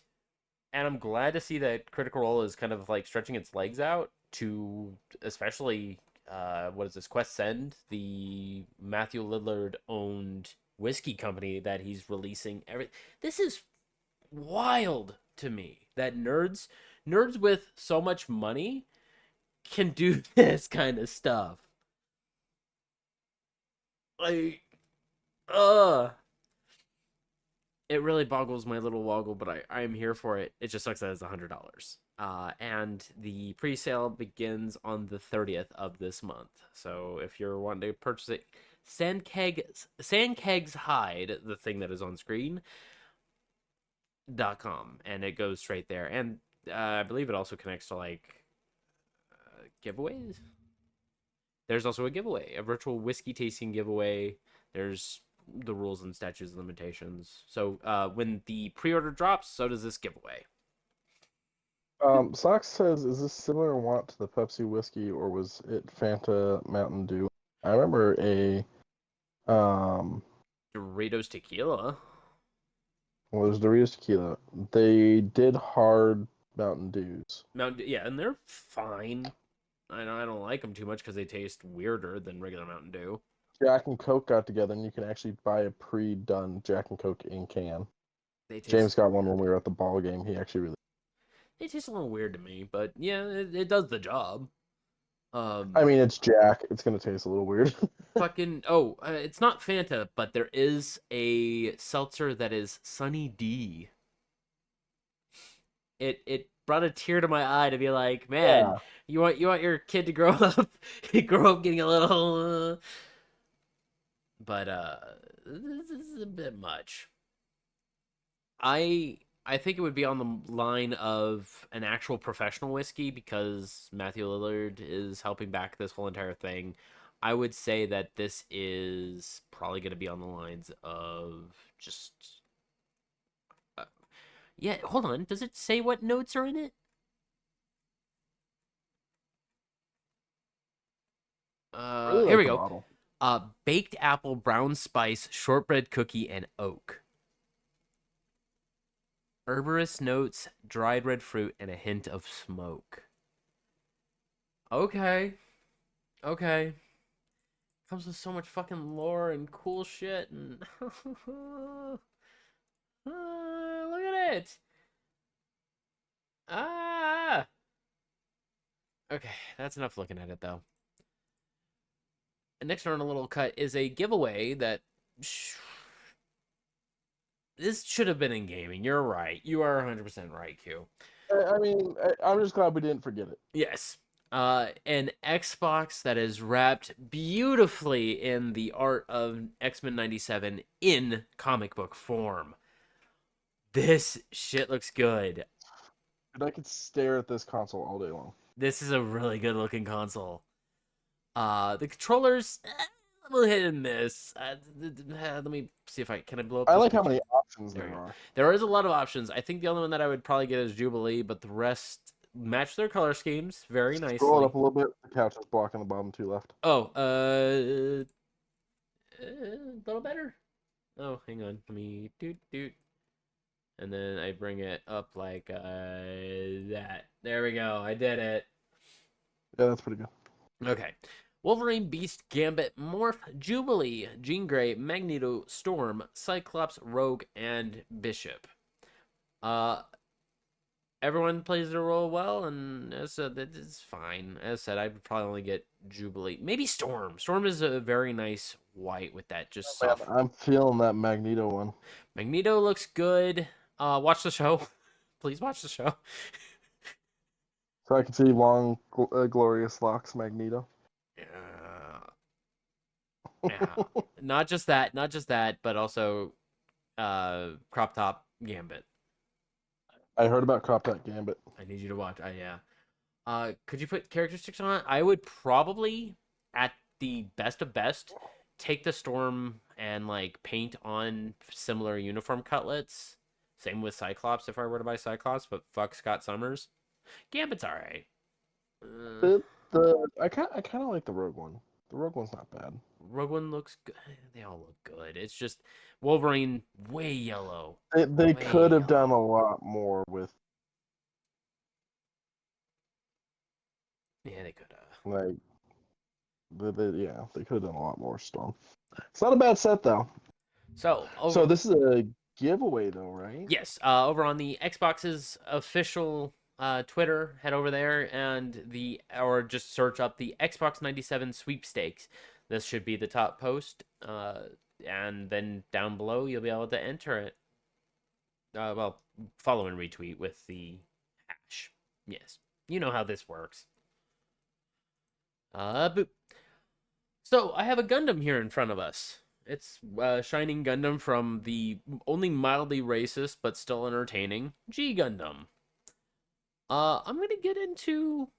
And I'm glad to see that Critical Role is kind of like stretching its legs out to especially what is this Quest Send, the Matthew Lillard owned whiskey company that he's releasing every. This is wild to me that nerds with so much money can do this kind of stuff. Like, uh it really boggles my little woggle, but I am here for it. It just sucks that it's $100. And the pre-sale begins on the 30th of this month. So if you're wanting to purchase it, Sandkegs Hide, the thing that is on screen.com, and it goes straight there. And I believe it also connects to like giveaways. There's also a giveaway, a virtual whiskey tasting giveaway. There's the rules and statutes and limitations. So when the pre-order drops, so does this giveaway. Sox says, "Is this similar in want to the Pepsi whiskey, or was it Fanta Mountain Dew?" I remember a Doritos tequila. well, there's Doritos Tequila. They did hard Mountain Dews. Mountain, yeah, and they're fine. I don't like them too much because they taste weirder than regular Mountain Dew. Jack and Coke got together, and you can actually buy a pre-done Jack and Coke in can. They taste James got one when weird. we were at the ball game. He actually really. They taste a little weird to me, but yeah, it does the job. I Um, mean, it's Jack. It's gonna taste a little weird. Fucking it's not Fanta, but there is a seltzer that is Sunny D. It brought a tear to my eye to be like, man, Yeah. you want your kid to grow up, grow up getting a little, but this is a bit much. I think it would be on the line of an actual professional whiskey because Matthew Lillard is helping back this whole entire thing. I would say that this is probably going to be on the lines of just uh, yeah, hold on. Does it say what notes are in it? I really Here like we the go. bottle. Baked apple, brown spice, shortbread cookie, and oak. Herbarous notes, dried red fruit, and a hint of smoke. Okay, okay. Comes with so much fucking lore and cool shit, and look at it. Ah. Okay, that's enough looking at it though. And next on a little cut is a giveaway that this should have been in gaming. You're right. You are 100% right, Q. I mean, I'm just glad we didn't forget it. Yes. An Xbox that is wrapped beautifully in the art of X-Men 97 in comic book form. This shit looks good. And I could stare at this console all day long. This is a really good looking console. The controllers, a little hit and miss. Let me see if I can I blow up I the like how screen. many options There we there go. are. There is a lot of options. I think the only one that I would probably get is Jubilee, but the rest match their color schemes very Scroll it nicely. up a little bit. The couch is blocking the bottom two left. Oh, a little better. Oh, hang on. Let me doot. And then I bring it up like that. There we go. I did it. Yeah, that's pretty good. Okay. Wolverine, Beast, Gambit, Morph, Jubilee, Jean Grey, Magneto, Storm, Cyclops, Rogue, and Bishop. Uh, Everyone plays their role well, and as I said, it's fine. As I said, I'd probably only get Jubilee. Maybe Storm. Storm is a very nice white with that just Man, soft. I'm feeling that Magneto one. Magneto looks good. Watch the show. Please watch the show. So I can see long, glorious locks Magneto. Yeah. Yeah. Not just that, but also crop top Gambit. I heard about Crop That Gambit. I need you to watch. Yeah. Could you put characteristics on it? I would probably, at the best of best, take the Storm and like paint on similar uniform cutlets. Same with Cyclops if I were to buy Cyclops, but fuck Scott Summers. Gambit's alright. I kind of like the Rogue one. The Rogue one's not bad. Rogue One looks good. They all look good. It's just Wolverine way yellow. They Way could have done a yellow. lot more with Yeah, they could have. like yeah, they could have done a lot more Storm. It's not a bad set though. So So over this is a giveaway though, right? yes, over on the Xbox's official Twitter, head over there and or just search up the Xbox 97 sweepstakes. This should be the top post, and then down below you'll be able to enter it. Well, follow and retweet with the hash. Yes, you know how this works. Boop. So I have a Gundam here in front of us. It's Shining Gundam from the only mildly racist but still entertaining G Gundam. I'm gonna get into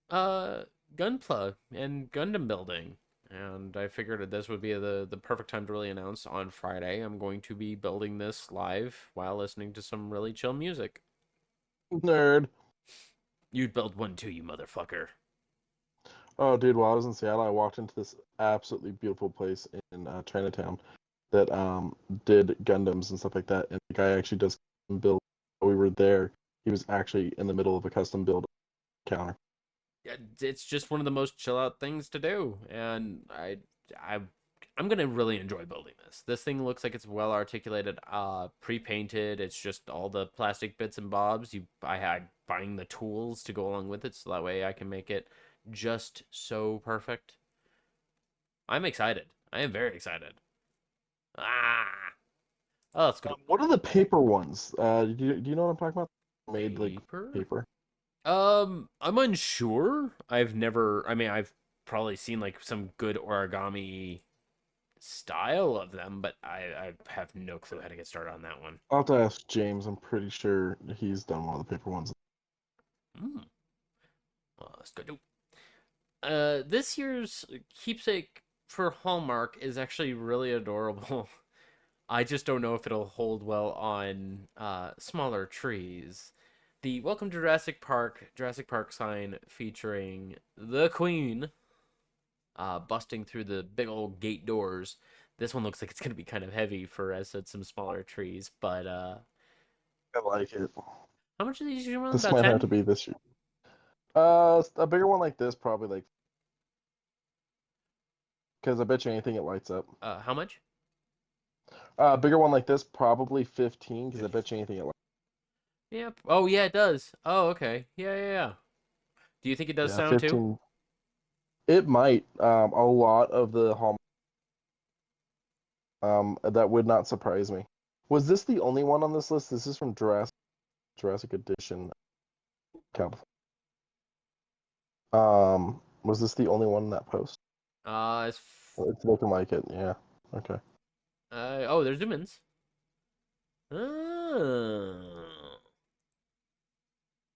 uh Gunpla and Gundam building, and I figured that this would be the perfect time to really announce on Friday. I'm going to be building this live while listening to some really chill music. Nerd. You'd build one too, you motherfucker. Oh, dude, while I was in Seattle, I walked into this absolutely beautiful place in Chinatown that did Gundams and stuff like that, and the guy actually does custom build. We were there. He was actually in the middle of a custom build counter. Yeah, it's just one of the most chill out things to do, and I I'm gonna really enjoy building this. This thing looks like it's well articulated, pre-painted. It's just all the plastic bits and bobs. I had buying the tools to go along with it, so that way I can make it just so perfect. I'm excited. I am very excited. Ah, oh, let's go. What are the paper ones? Do you know what I'm talking about? Made like Paper? paper. I'm unsure. I've never. I mean, I've probably seen like some good origami style of them, but I have no clue how to get started on that one. I'll have to ask James. I'm pretty sure he's done one of the paper ones. Mm. Let's go. This year's keepsake for Hallmark is actually really adorable. I just don't know if it'll hold well on smaller trees. The Welcome to Jurassic Park sign featuring the Queen. busting through the big old gate doors. This one looks like it's gonna be kind of heavy for, as I said, some smaller trees. But I like it. how much are these usually run? This About might have 10? to be this year. A bigger one like this probably like because I bet you anything it lights up. How much? A bigger one like this probably 15 because I 50. bet you anything it lights. Yeah. Oh yeah, it does. Oh okay. Yeah, yeah, yeah. Do you think it does Yeah, sound too? 15. It might. A lot of the hall. That would not surprise me. Was this the only one on this list? This is from Jurassic Edition, California. Was this the only one in that post? It's It's looking like it. Yeah. Okay. oh, there's Zoom-ins. Oh.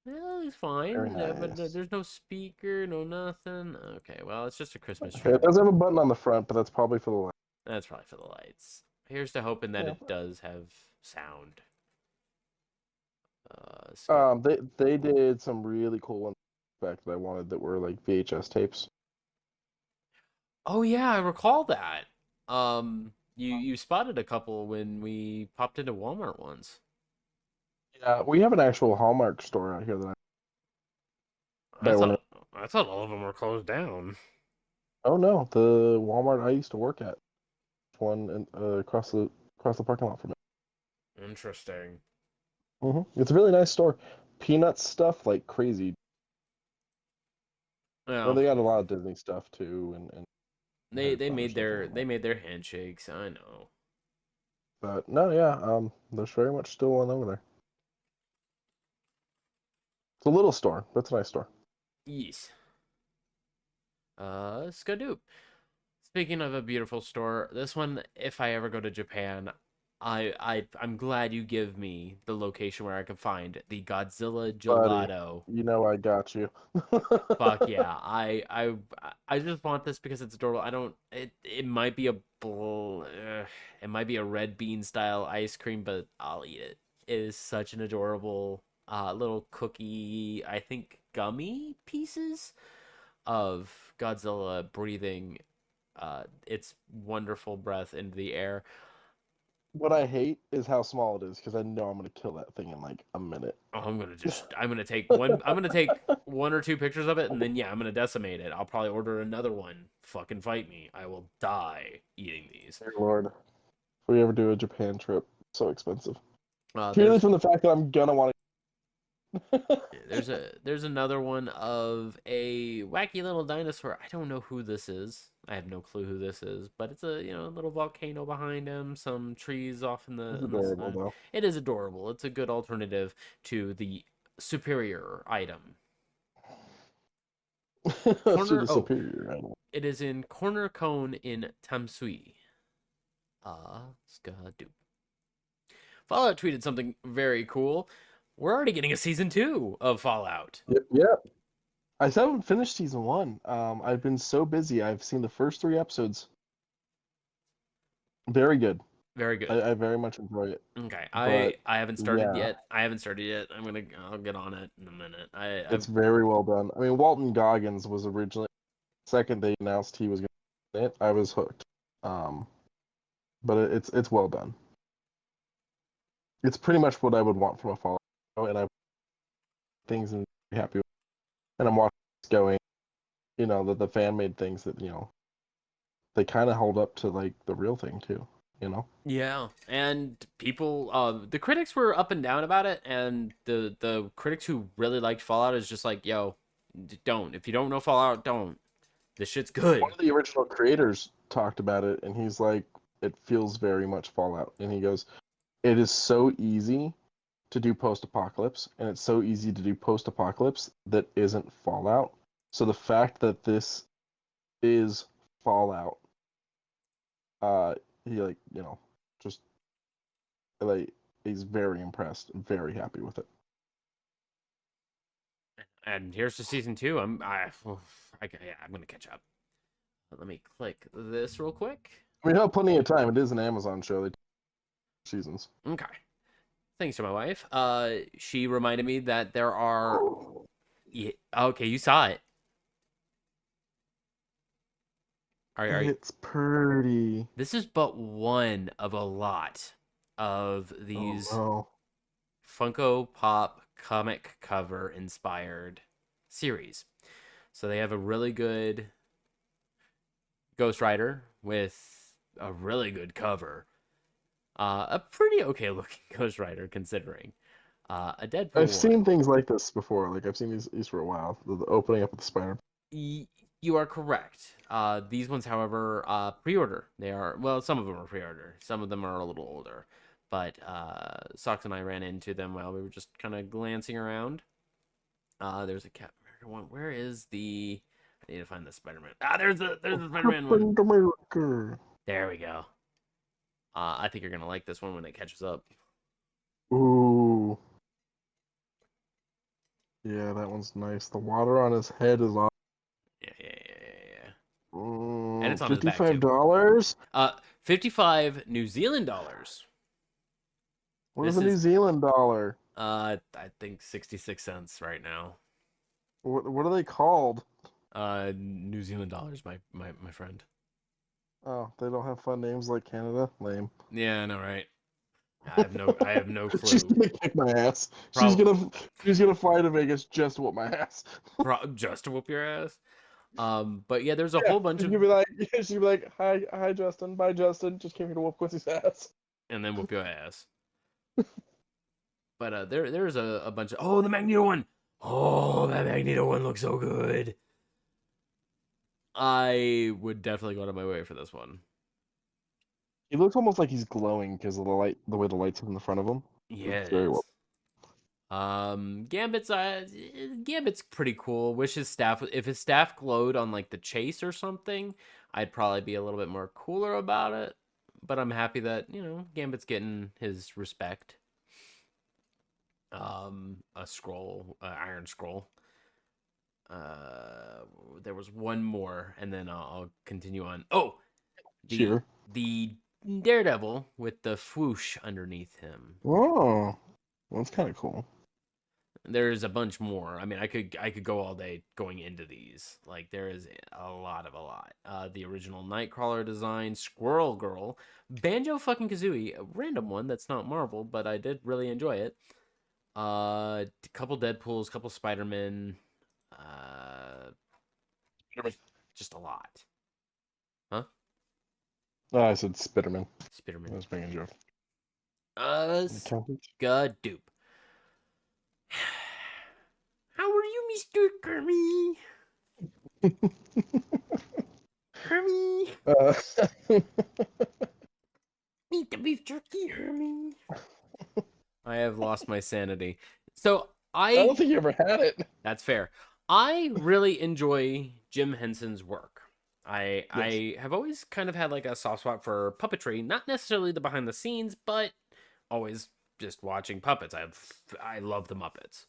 Well, he's Very fine, but nice. there's no speaker, no nothing. Okay, well, it's just a Christmas Okay, tree. it does have a button on the front, but that's probably for the light. That's probably for the lights. Here's to hoping that Yeah. it does have sound. Skip. They did some really cool ones back that I wanted that were like VHS tapes. Oh yeah, I recall that. You spotted a couple when we popped into Walmart once. Yeah, we have an actual Hallmark store out here that I I went in. thought all of them were closed down. Oh no, the Walmart I used to work at, one across the parking lot from it. Interesting. It's a really nice store. Peanuts stuff like crazy. Well, Well, they got a lot of Disney stuff too, and Harry Potter stuff and they whatnot. made their handshakes. I know. But no, yeah, there's very much still one over there. It's a little store. That's a nice store. Yes. Skadoo. Speaking of a beautiful store, this one, if I ever go to Japan, I'm glad you give me the location where I can find the Godzilla Buddy, gelato. you know I got you. Fuck yeah. I just want this because it's adorable. I don't it might be a it might be a red bean style ice cream, but I'll eat it. It is such an adorable little cookie, I think gummy pieces of Godzilla breathing its wonderful breath into the air. What I hate is how small it is because I know I'm gonna kill that thing in like a minute. Oh, I'm gonna take one or two pictures of it and then yeah, I'm gonna decimate it. I'll probably order another one. Fucking fight me. I will die eating these. Dear Lord, if we ever do a Japan trip, so expensive. Purely There's from the fact that I'm gonna want to. there's another one of a wacky little dinosaur. I don't know who this is. I have no clue who this is, but it's a little volcano behind him, some trees off It's in the adorable side. though. It is adorable. It's a good alternative to the superior item. To Corner the oh, superior animal. it is in Corner Cone in Tamsui. Skadoo. Fallout tweeted something very cool. We're already getting a season 2 of Fallout. Yep, yep. I still haven't finished season one. I've been so busy. I've seen the first 3 episodes. Very good. Very good. I very much enjoy it. Okay, But I haven't started yeah, yet. I haven't started yet. I'll get on it in a minute. it's very well done. I mean, Walton Goggins was originally second they announced he was going to it. I was hooked. Um, but it's well done. It's pretty much what I would want from a Fallout show, and I things and be happy with. And I'm watching this going. That the fan made things that they kind of hold up to like the real thing too. You know. Yeah, and people, the critics were up and down about it, and the critics who really liked Fallout is just like, yo, don't. If you don't know Fallout, don't. This shit's One good. of the original creators talked about it, and he's like, it feels very much Fallout, and he goes, it is so easy to do post-apocalypse, and it's so easy to do post-apocalypse that isn't Fallout. So the fact that this is Fallout, uh, he like just like he's very impressed, very happy with it. And here's to season 2. Yeah, I'm gonna catch up. Let me click this real quick. We have plenty of time. It is an Amazon show. They seasons. Okay. Thanks to my wife. She reminded me that there are. Yeah, okay, you saw it. Are It's pretty. this is but one of a lot of Oh these no. Funko Pop comic cover inspired series. So they have a really good Ghost Rider with a really good cover. A pretty okay looking Ghost Rider considering. A Deadpool I've one. seen things like this before. Like I've seen these for a while. The opening up of the spider. You are correct. These ones, however, pre-order. They are well. Some of them are pre-order. Some of them are a little older. But Socks and I ran into them while we were just kind of glancing around. There's a Captain America one. Where is the? I need to find the Spider-Man. There's the Spider-Man one. Captain America. There we go. I think you're gonna like this one when it catches up. Ooh. Yeah, that one's nice. The water on his head is off. Yeah. And it's on his back $55. too. 55 New Zealand dollars. What is This a New is Zealand dollar? I think 66 cents right now. What are they called? New Zealand dollars, my friend. Oh, they don't have fun names like Canada. Lame. Yeah, I know, right? I have no She's clue. gonna kick my ass. Probably She's gonna fly to Vegas just to whoop my ass. just to whoop your ass. But yeah, there's a Yeah, whole bunch she's of gonna be like, she's gonna be like, hi, Justin, bye, Justin. Just came here to whoop Quincy's ass. and then whoop your ass. But there's a bunch of the Magneto one. Oh, that Magneto one looks so good. I would definitely go out of my way for this one. He looks almost like he's glowing because of the light, the way the lights in the front of him. Yeah, Looks it very well. is. Gambit's pretty cool. Wish his staff if his staff glowed on like the chase or something, I'd probably be a little bit more cooler about it. But I'm happy that, Gambit's getting his respect. A scroll, Iron Scroll. Uh, there was one more, and then I'll continue on. Oh, the Sure. the Daredevil with the swoosh underneath him. Oh, well, that's kind of cool. There's a bunch more. I mean, I could go all day going into these. Like there is a lot. The original Nightcrawler design, Squirrel Girl, Banjo fucking Kazooie, a random one that's not Marvel, but I did really enjoy it. A couple Deadpools, couple Spider-Man, uh, just a lot. Huh? Oh, I said Spiderman. I Spiderman. was making a joke. Accountant. Skadoop. How are you, Mr. Kermie? Hermie, Uh, eat the beef jerky, Hermie. I have lost my sanity. So I don't think you ever had it. that's fair. I really enjoy Jim Henson's work. Yes. I have always kind of had like a soft spot for puppetry, not necessarily the behind the scenes, but always just watching puppets. I love the Muppets.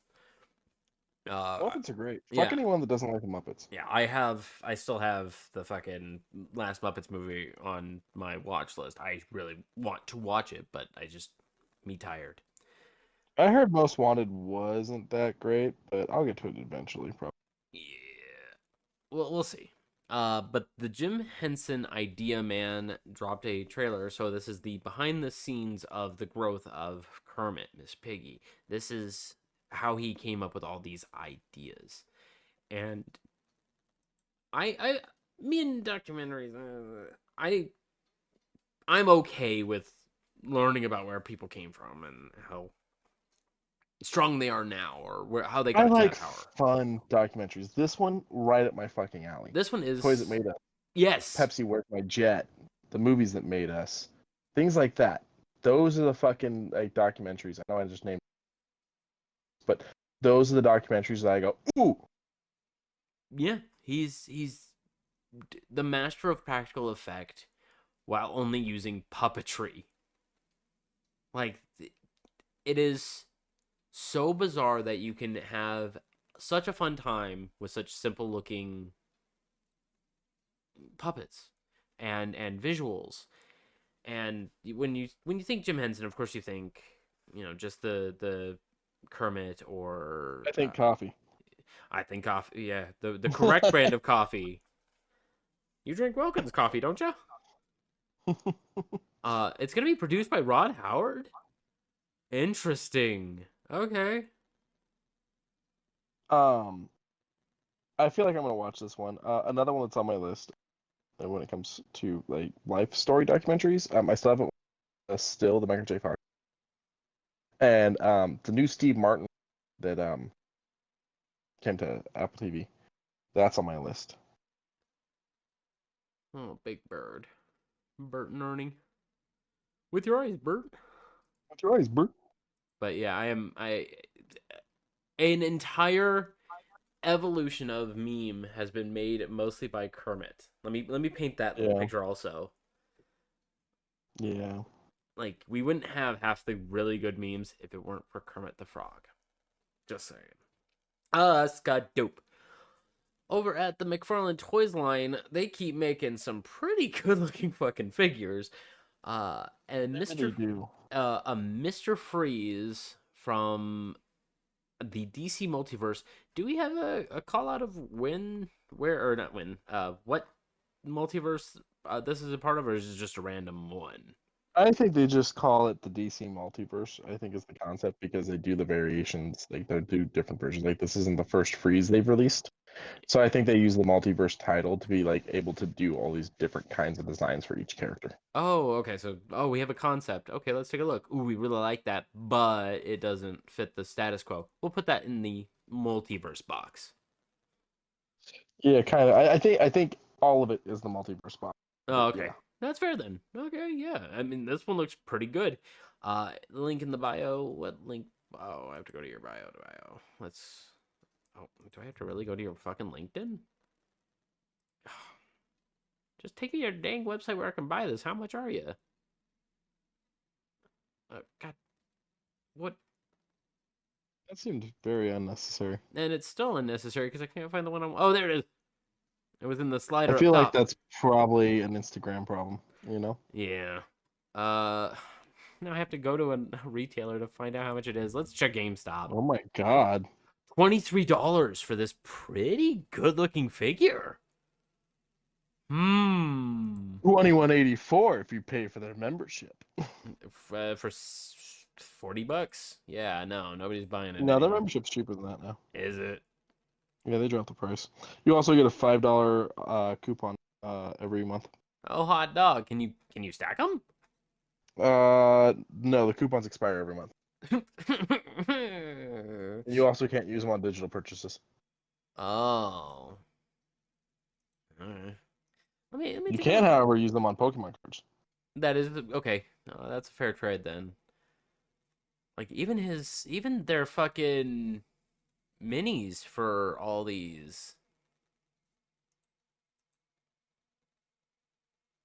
Uh, Muppets are great. Fuck yeah, anyone that doesn't like the Muppets. yeah. I still have the fucking last Muppets movie on my watch list. I really want to watch it, but me tired. I heard Most Wanted wasn't that great, but I'll get to it eventually, probably. Yeah. Well, we'll see. But the Jim Henson Idea Man dropped a trailer, so this is the behind the scenes of the growth of Kermit, Miss Piggy. This is how he came up with all these ideas, and I me in documentaries, I'm okay with learning about where people came from and how strong they are now, or how they I got to like that power. fun documentaries. This one, right up my fucking alley. This one Toys that is made us. yes, Pepsi Worked My Jet. The movies that made us. Things like that. Those are the fucking like documentaries. I know I just named, but those are the documentaries that I go, ooh. yeah, he's the master of practical effect while only using puppetry. Like it is so bizarre that you can have such a fun time with such simple looking puppets and visuals. And when you think Jim Henson, of course you think just the Kermit or I think coffee. I think coffee. Yeah, the correct brand of coffee. You drink Wilkins coffee, don't you? It's gonna be produced by Rod Howard. Interesting. Okay. Um, I feel like I'm gonna watch this one. Another one that's on my list when it comes to like life story documentaries. I still haven't still the Michael J. Fox and the new Steve Martin that came to Apple TV. That's on my list. Oh, Big Bird. Bert and Ernie. With your eyes, Bert. What's your eyes, Bert? But yeah, I an entire evolution of meme has been made mostly by Kermit. Let me paint that little Yeah, picture also. yeah. Like we wouldn't have half the really good memes if it weren't for Kermit the Frog. Just saying. That's got dope. Over at the McFarlane Toys line, they keep making some pretty good looking fucking figures. And They Mr. really do. A Mr. Freeze from the DC multiverse. Do we have a call out of when, where, or not when? What multiverse this is a part of, or is it just a random one? I think they just call it the DC multiverse. I think is the concept because they do the variations. Like they do different versions. Like this isn't the first freeze they've released. So I think they use the multiverse title to be like able to do all these different kinds of designs for each character. Oh, okay. So, we have a concept. Okay, let's take a look. Ooh, we really like that, but it doesn't fit the status quo. We'll put that in the multiverse box. Yeah, kind of. I think all of it is the multiverse spot. Oh, Yeah. okay. That's fair then. Okay, yeah. I mean, this one looks pretty good. Link in the bio. What link? Oh, I have to go to your bio. Let's. Oh, do I have to really go to your fucking LinkedIn? Just take me to your dang website where I can buy this. How much are you? God, what? That seemed very unnecessary. And it's still unnecessary because I can't find the one I'm. Oh, there it is. It was in the I slider up feel like top. that's probably an Instagram problem, you know? Yeah. Uh, now I have to go to a retailer to find out how much it is. Let's check GameStop. Oh my God. $23 for this pretty good looking figure. Hmm. 2184 if you pay for their membership. For $40? Yeah, no, nobody's buying it No, their anymore. membership's cheaper than that now. Is it? Yeah, they dropped the price. You also get a $5 coupon every month. Oh, hot dog. Can you stack them? No, the coupons expire every month. And you also can't use them on digital purchases. Oh. Alright. Let me You take a can, look. however, use them on Pokemon cards. That is okay. That's a fair trade then. Like even their fucking minis for all these,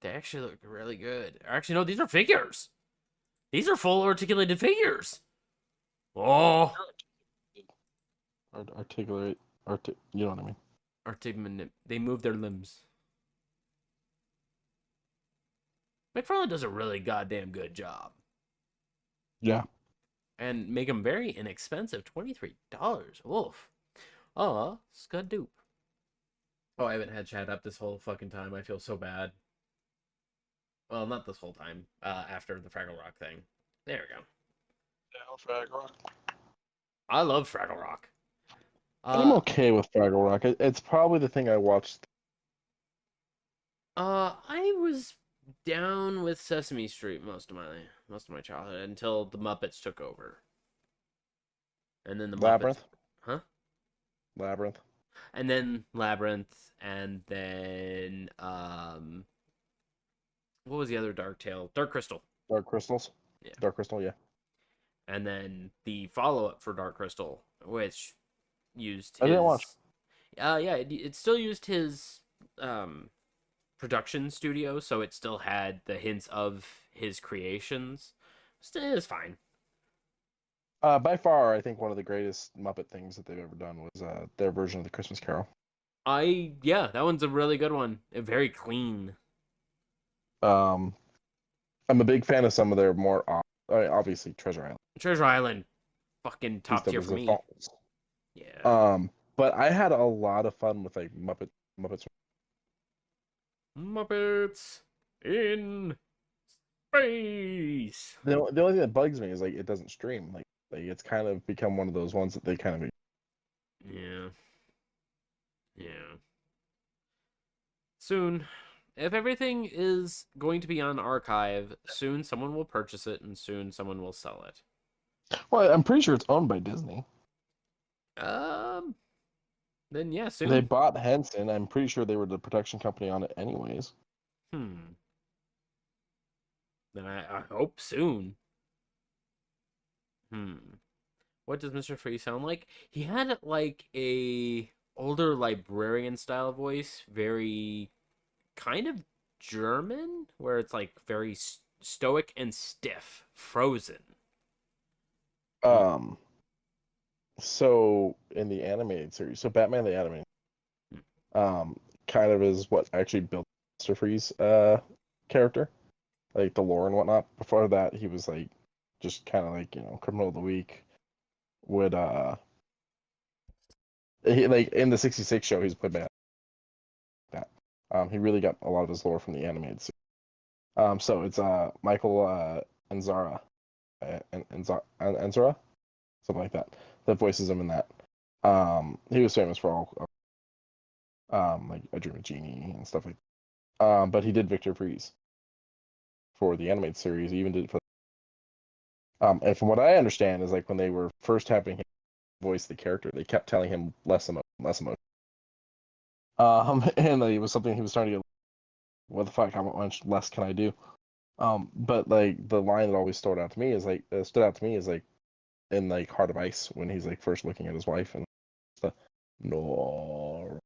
they actually look really good. Actually, no, these are figures. These are full articulated figures. Oh, Articulate, you know what I mean? they move their limbs. McFarlane does a really goddamn good job Yeah. and make them very inexpensive. $23. Wolf. Oh, Skadoop. Oh, I haven't had chat up this whole fucking time. I feel so bad. Well, not this whole time. After the Fraggle Rock thing. There we go. I love Fraggle Rock. I'm Uh, okay with Fraggle Rock. It's probably the thing I watched. I was down with Sesame Street most of my childhood until the Muppets took over, and then the Muppets, Labyrinth. huh? Labyrinth. And then Labyrinth, and then what was the other Dark Tale? Dark Crystal. Dark Crystals. Yeah, Dark Crystal, yeah. and then the follow up for Dark Crystal, which used I didn't watch. his, yeah, it still used his um production studio, so it still had the hints of his creations. Still, it's fine. By far, I think one of the greatest Muppet things that they've ever done was their version of the Christmas Carol. Yeah, that one's a really good one. Very clean. Um, I'm a big fan of some of their more, I mean, obviously Treasure Island. Treasure Island, fucking top Feast of tier the for me. Falls. Yeah. But I had a lot of fun with like Muppets. Muppets in space. The only thing that bugs me is like it doesn't stream. Like it's kind of become one of those ones that they kind of. Yeah, yeah. Soon, if everything is going to be on archive, soon someone will purchase it and soon someone will sell it. Well, I'm pretty sure it's owned by Disney. Um, then yeah, They soon. bought Henson. I'm pretty sure they were the production company on it, anyways. Hmm. Then I hope soon. Hmm. What does Mr. Freeze sound like? He had like a older librarian style voice, very kind of German, where it's like very stoic and stiff, frozen. He, Um, so in the animated series, so Batman the animated, um, kind of is what actually built Mr. Freeze character, like the lore and whatnot. Before that, he was like just kind of like criminal of the week. Would he like in the '66 show he's played by that. He really got a lot of his lore from the animated series. So it's Michael Anzara, Anzara, something like that. That voices him in that. He was famous for all like I Dream of Genie and stuff like that. But he did Victor Freeze for the animated series. He even did it for and from what I understand is like when they were first having him voice the character, they kept telling him less emotion, less emotion. And it was something he was starting to get. What the fuck? How much less can I do? But like the line that always stood out to me is like in like Heart of Ice when he's like first looking at his wife and stuff. No,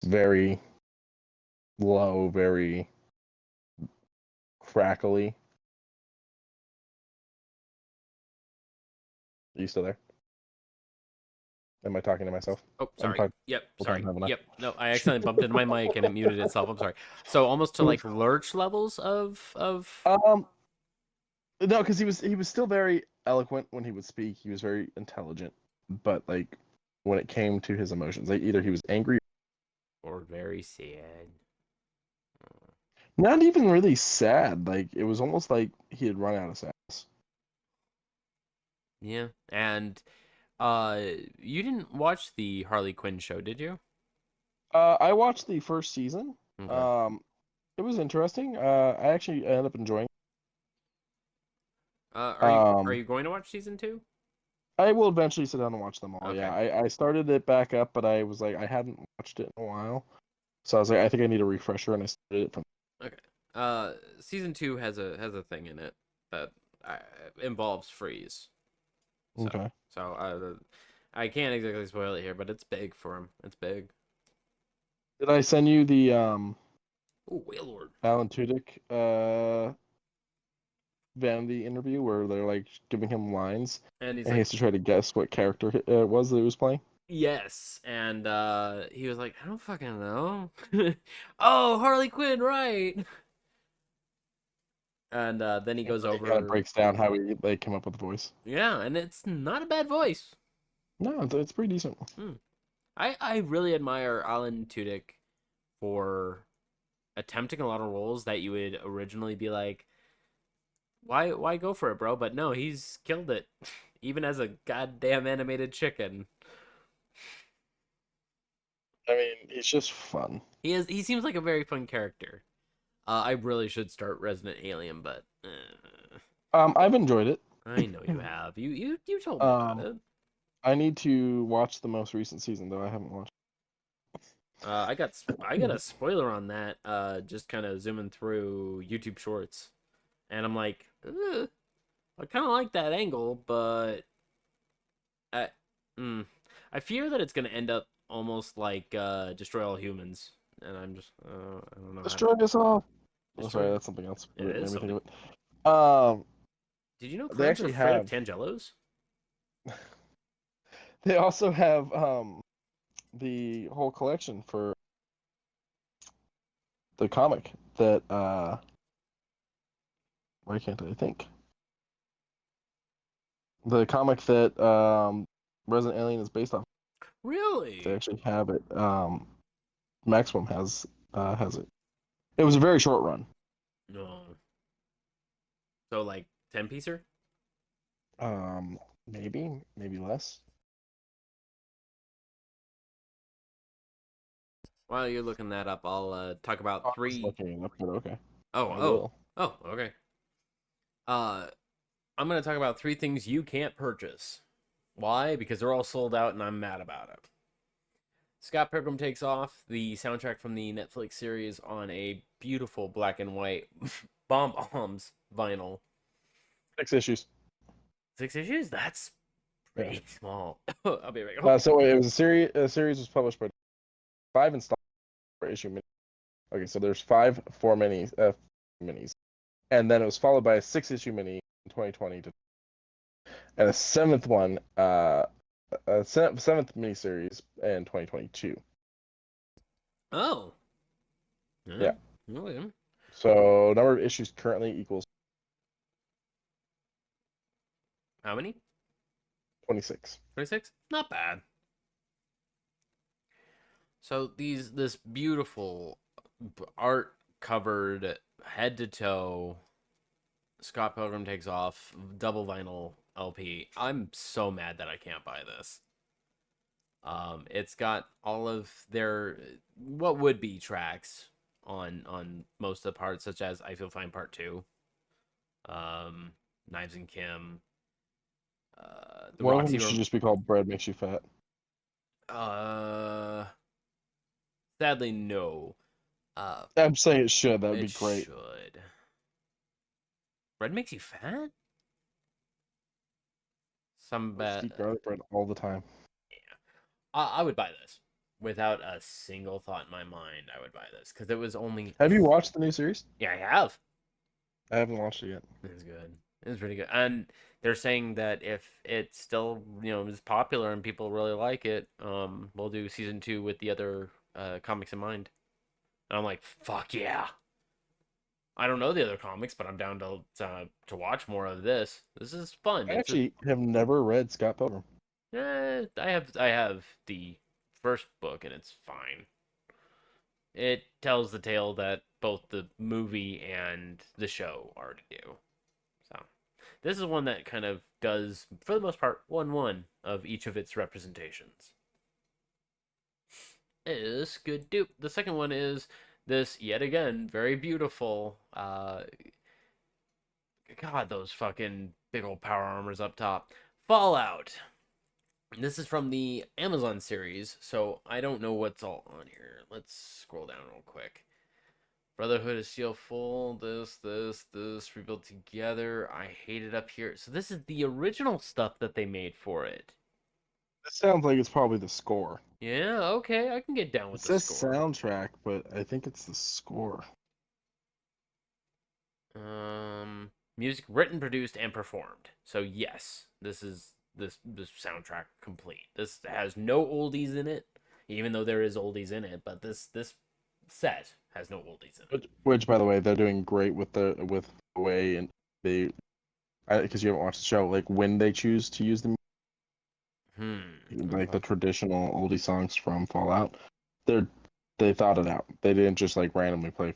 very low, very crackly. Are you still there? Am I talking to myself? oh, I'm sorry. talking Yep, the whole sorry. time, haven't Yep. No, I accidentally bumped into my mic and it muted itself. I'm sorry. So almost to I? like lurch levels of. Um, no, because he was still very eloquent when he would speak. He was very intelligent, but like when it came to his emotions, like either he was angry, Or very sad. not even really sad. Like it was almost like he had run out of sadness. Yeah, and you didn't watch the Harley Quinn show, did you? I watched the first season. Okay. Um, it was interesting. I actually ended up enjoying. Are Um, you going to watch season two? I will eventually sit down and watch them all. Yeah, Okay. I started it back up, but I was like I hadn't watched it in a while, so I was like I think I need a refresher, and I started it from. Okay. Season two has a thing in it that uh, involves Freeze. So Okay. I can't exactly spoil it here, but it's big for him. It's big. Did I send you the Oh, Wailord. Alan Tudyk Vanity interview where they're like giving him lines, And he's and he like, has to try to guess what character it was that he was playing? yes. And he was like, I don't fucking know. Oh, Harley Quinn, right? And then he And goes then he kind of over. breaks down how he like came up with the voice. Yeah, and it's not a bad voice. No, it's pretty decent. Hmm. I really admire Alan Tudyk for attempting a lot of roles that you would originally be like, why go for it, bro? But no, he's killed it, even as a goddamn animated chicken. I mean, he's just fun. He seems like a very fun character. I really should start Resident Alien, but I've enjoyed it. I know you have. You told me about Um, it. I need to watch the most recent season though. I haven't watched. I got a spoiler on that. Just kind of zooming through YouTube Shorts, and I'm like, ugh, I kind of like that angle, but I, mm, I fear that it's gonna end up almost like Destroy All Humans, and I'm just I don't know how to Destroy us all. Oh, sorry, destroy. that's something else. It But it is made me think something. of it. Did you know They clowns are actually afraid of have. Tangelos? They also have the whole collection for the comic that why can't I think? The comic that Resident Alien is based off. They Really? actually have it. Maximum has it. It was a very short run. No. So like 10-piecer? Maybe less. While you're looking that up, I'll talk I about was three. looking it up, but okay, Oh, I oh, will. oh. Okay. Uh, I'm gonna talk about three things you can't purchase. Why? Because they're all sold out, and I'm mad about it. Scott Pilgrim Takes Off, the soundtrack from the Netflix series, on a beautiful black and white bomb bombs vinyl. 6 issues. 6 issues? That's Yeah. pretty small. I'll be right. So it was a series. A series was published by 5 installments per issue. Okay, so there's five 4 minis, and then it was followed by a 6 issue mini in 2020, and a seventh one, a seventh miniseries in 2022. Oh. Yeah. Yeah. Okay. So number of issues currently equals How many? 26. 26? Not bad. So this beautiful art covered head to toe Scott Pilgrim Takes Off double vinyl LP. I'm so mad that I can't buy this. It's got all of their what would be tracks on most of the parts, such as I Feel Fine Part Two, um, Knives and Kim, the One of them Roxy. should just be called "Bread Makes You Fat." Uh, Sadly, no. Uh, I'm saying it should. That would it be great. should. Bread makes you fat. Some I just bet. eat garlic bread all the time. I would buy this without a single thought in my mind. I would buy this because it was only. Have you watched the new series? Yeah, I have. I haven't watched it yet. It's good. It's pretty good. And they're saying that if it's still, is popular and people really like it, we'll do season two with the other comics in mind. And I'm like, fuck yeah. I don't know the other comics, but I'm down to watch more of this. This is fun. I It's a actually have never read Scott Pilgrim. I have the first book and it's fine. It tells the tale that both the movie and the show are to do. So this is one that kind of does, for the most part, one of each of its representations. Is good dupe. The second one is this yet again very beautiful. God, those fucking big old power armors up top. Fallout. This is from the Amazon series, so I don't know what's all on here. Let's scroll down real quick. Brotherhood of Steel Full, this, rebuilt together. I hate it up here. So this is the original stuff that they made for it. It sounds like it's probably the score. Yeah, okay, I can get down It with the says score. soundtrack, but I think it's the score. Music written, produced, and performed. So yes, this is this soundtrack complete. This has no oldies in it, even though there is oldies in it. But this set has no oldies in it. Which, by the way, they're doing great with the way and they, because you haven't watched the show, like when they choose to use the like Okay. the traditional oldie songs from Fallout, they're they thought it out. They didn't just like randomly play.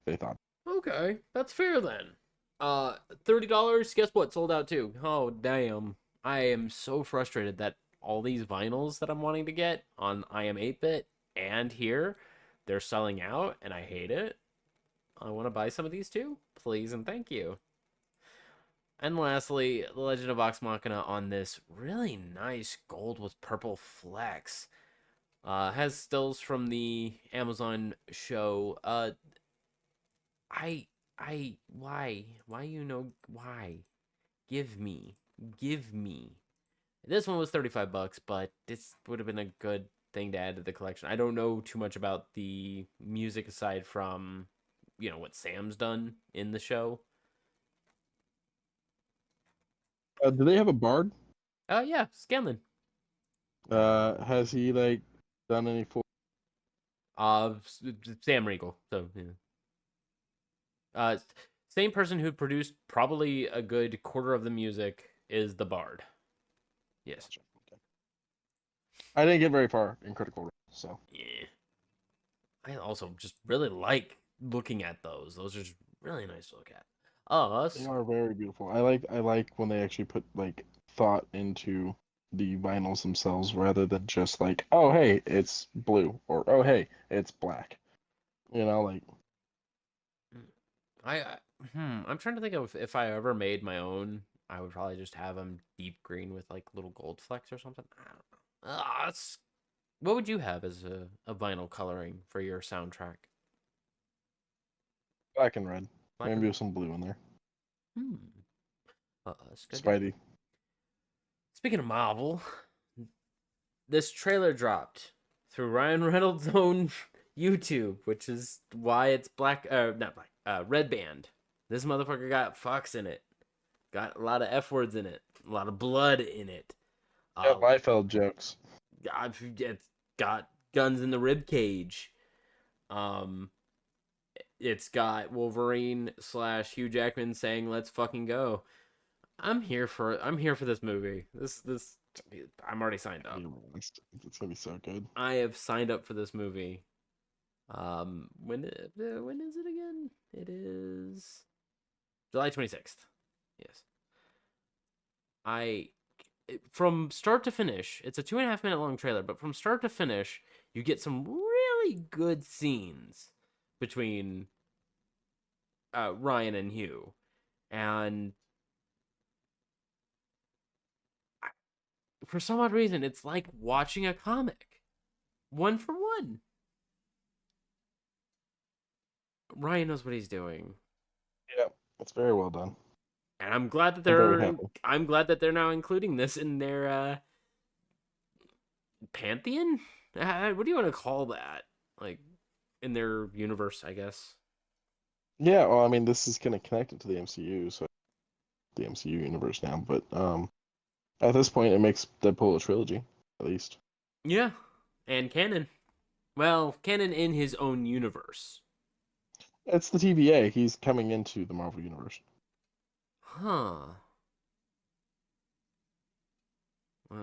They thought. Okay, that's fair then. $30. Guess what? Sold out too. Oh damn! I am so frustrated that all these vinyls that I'm wanting to get on I am 8-bit and here, they're selling out, and I hate it. I want to buy some of these too, please and thank you. And lastly, The Legend of Vox Machina on this really nice gold with purple flecks. Has stills from the Amazon show. I why why? Give me, give me. This one was $35, but this would have been a good thing to add to the collection. I don't know too much about the music aside from, what Sam's done in the show. Do they have a bard? Yeah, Scanlan. Has he like done any full? Uh, Sam Riegel. So yeah. Uh, Same person who produced probably a good quarter of the music is the Bard. Yes. I didn't get very far in Critical Role, so Yeah. I also just really like looking at those. Those are just really nice to look at. they Us. are very beautiful. I like when they actually put like thought into the vinyls themselves rather than just like, oh hey, it's blue or oh hey, it's black. Like I I'm trying to think of if I ever made my own. I would probably just have them deep green with like little gold flecks or something. I don't know. What would you have as a vinyl coloring for your soundtrack? black and red. Black and Maybe red. with some blue in there. Hmm. Good. Spidey. Speaking of Marvel, this trailer dropped through Ryan Reynolds' own YouTube, which is why it's black. Not black. Red band. This motherfucker got Fox in it. Got a lot of F words in it. A lot of blood in it. Yeah, Uh, Liefeld jokes. it's got guns in the rib cage. Um, it's got Wolverine slash Hugh Jackman saying "Let's fucking go." I'm here for this movie. This I'm already signed up. It's gonna be so good. I have signed up for this movie. When is it again? It is July 26th. Yes. I From start to finish, it's a 2.5 minute long trailer, but from start to finish, you get some really good scenes between Ryan and Hugh, and for some odd reason, it's like watching a comic, one for one. Ryan knows what he's doing, Yeah, it's very well done. and I'm glad that I'm very happy. they're now including this in their pantheon. What do you want to call that? Like in their universe, I guess. Yeah, well, I mean, this is gonna connect it to the MCU, so the MCU universe now. But at this point, it makes Deadpool a trilogy, at least. Yeah, and canon. Well, canon in his own universe. It's the TVA. He's coming into the Marvel universe. Huh. Uh,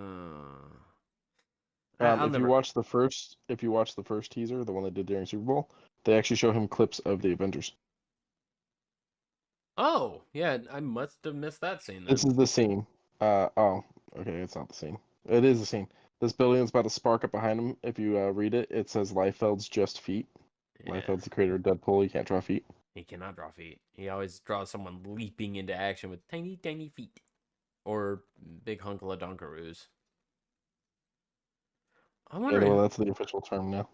I'll If you never. watch the first teaser, the one they did during Super Bowl, they actually show him clips of the Avengers. Oh, yeah, I must have missed that scene This then. is the scene. Oh, okay, it's not the scene. It is the scene. This building is about to spark up behind him. If you read it, it says Liefeld's just feet. Yeah, Liefeld's the creator of Deadpool. He can't draw feet. he cannot draw feet. He always draws someone leaping into action with tiny, tiny feet. Or big hunkle of Dunkaroos. I'm Yeah, well, wondering. that's the official term now.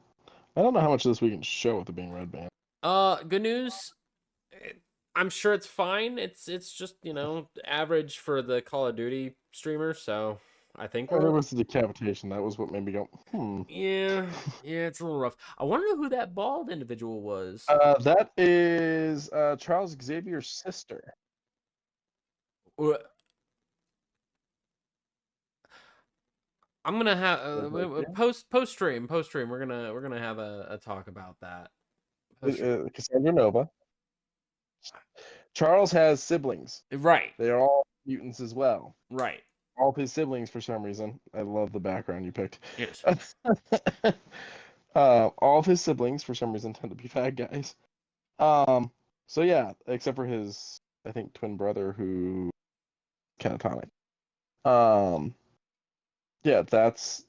I don't know how much of this we can show with it being red band. Good news. I'm sure it's fine. It's just average for the Call of Duty streamer. So I think Oh, we're there okay. was the decapitation. That was what made me go, hmm. Yeah, yeah, it's a little rough. I wonder who that bald individual was. That is Charles Xavier's sister. Or- I'm gonna have Like right there. post stream. We're gonna have a talk about that. Post stream. Cassandra Nova. Charles has siblings. Right, They are all mutants as well. right. All of his siblings, for some reason, I love the background you picked. Yes. All of his siblings, for some reason, tend to be bad guys. Um, so yeah, except for his, I think, twin brother who catatonic. Um, yeah, that's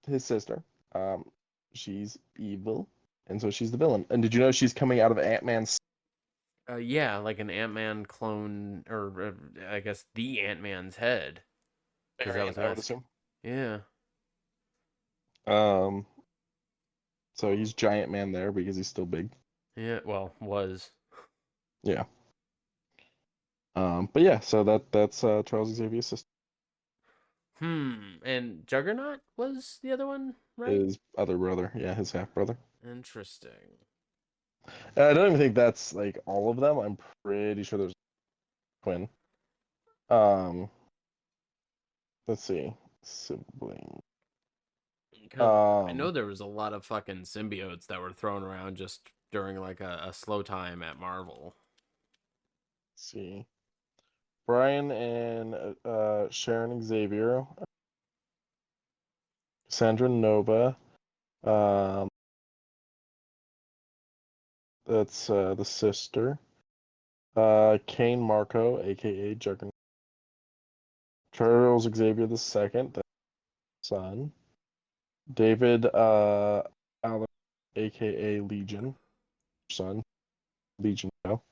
his sister. Um, she's evil, and so she's the villain. And did you know she's coming out of Ant-Man's? Yeah, like an Ant Man clone, or I guess the Ant Man's head, because that was Variant, I would mask. assume. Yeah, Um, so he's giant man there because he's still big. yeah. Well, was. Yeah. But yeah, so that's Charles Xavier's sister, And Juggernaut was the other one, right? his other brother, yeah, his half brother. Interesting. I don't even think that's like all of them. I'm pretty sure there's a twin. Um, let's see, sibling. Because I know Um, there was a lot of fucking symbiotes that were thrown around just during like a slow time at Marvel. let's see, Brian and Sharon Xavier. Sandra Nova. Um, that's the sister. Kane Marco, aka Juggernaut. Charles Xavier the Second, that's son. David Allen, aka Legion, son. Legion. No.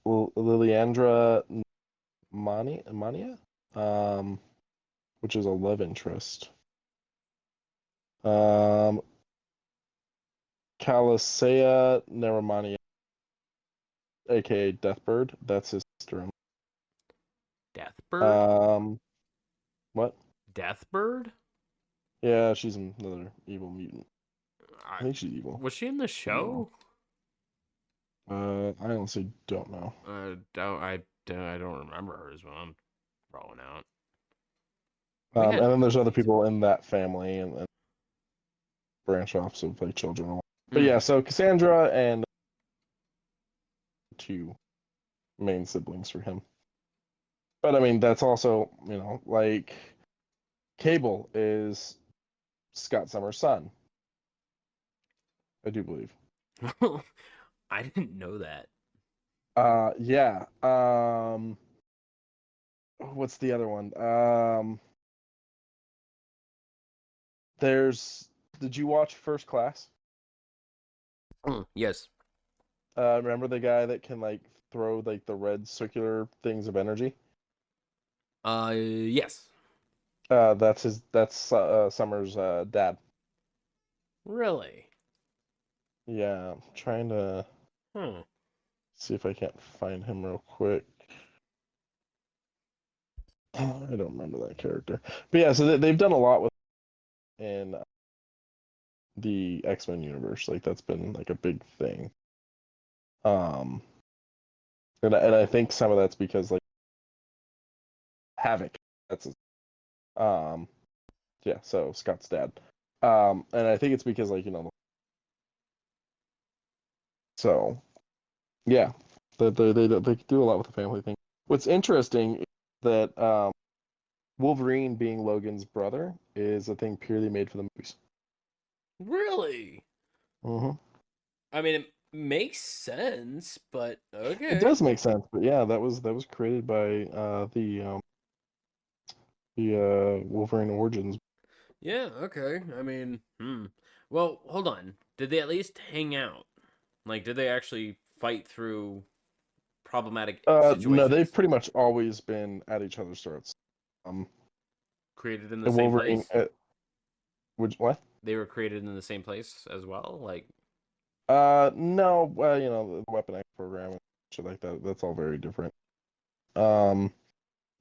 Liliandra Mania, which is a love interest. Um, Calisea Neramania, aka Deathbird. That's his sister. Deathbird? Um, what? Deathbird? Yeah, she's another evil mutant. I, I think she's evil. was she in the Could be wrong. show? I honestly don't know. I don't remember her as well. I'm throwing out. We And had then there's other these. people in that family and branch off, so like children. But yeah, Mm. so Cassandra and two main siblings for him. But I mean, that's also, like Cable is Scott Summers' son, I do believe. I didn't know that. Yeah. What's the other one? There's. Did you watch First Class? Yes. Remember the guy that can like throw like the red circular things of energy? Yes. That's his. That's Summers' dad. Really? Yeah, I'm trying to Hmm. see if I can't find him real quick. I don't remember that character, but yeah, so they've done a lot with in the X-Men universe. Like that's been like a big thing. Um, and I think some of that's because like Havoc. That's his, um, yeah. So Scott's dad. And I think it's because like so yeah, they do a lot with the family thing. What's interesting is that Wolverine being Logan's brother is a thing purely made for the movies. Really? Hmm. I mean, it makes sense, but It okay. does make sense, but yeah, that was created by Wolverine Origins. Yeah, okay. I mean, Well, hold on. Did they at least hang out? Like, did they actually fight through problematic No, they've situations? pretty much always been at each other's throats. Um, Created in the and same Wolverine, place? which what? They were created in the same place as well? Like, No, well, the Weapon X program and shit like that. That's all very different. Um,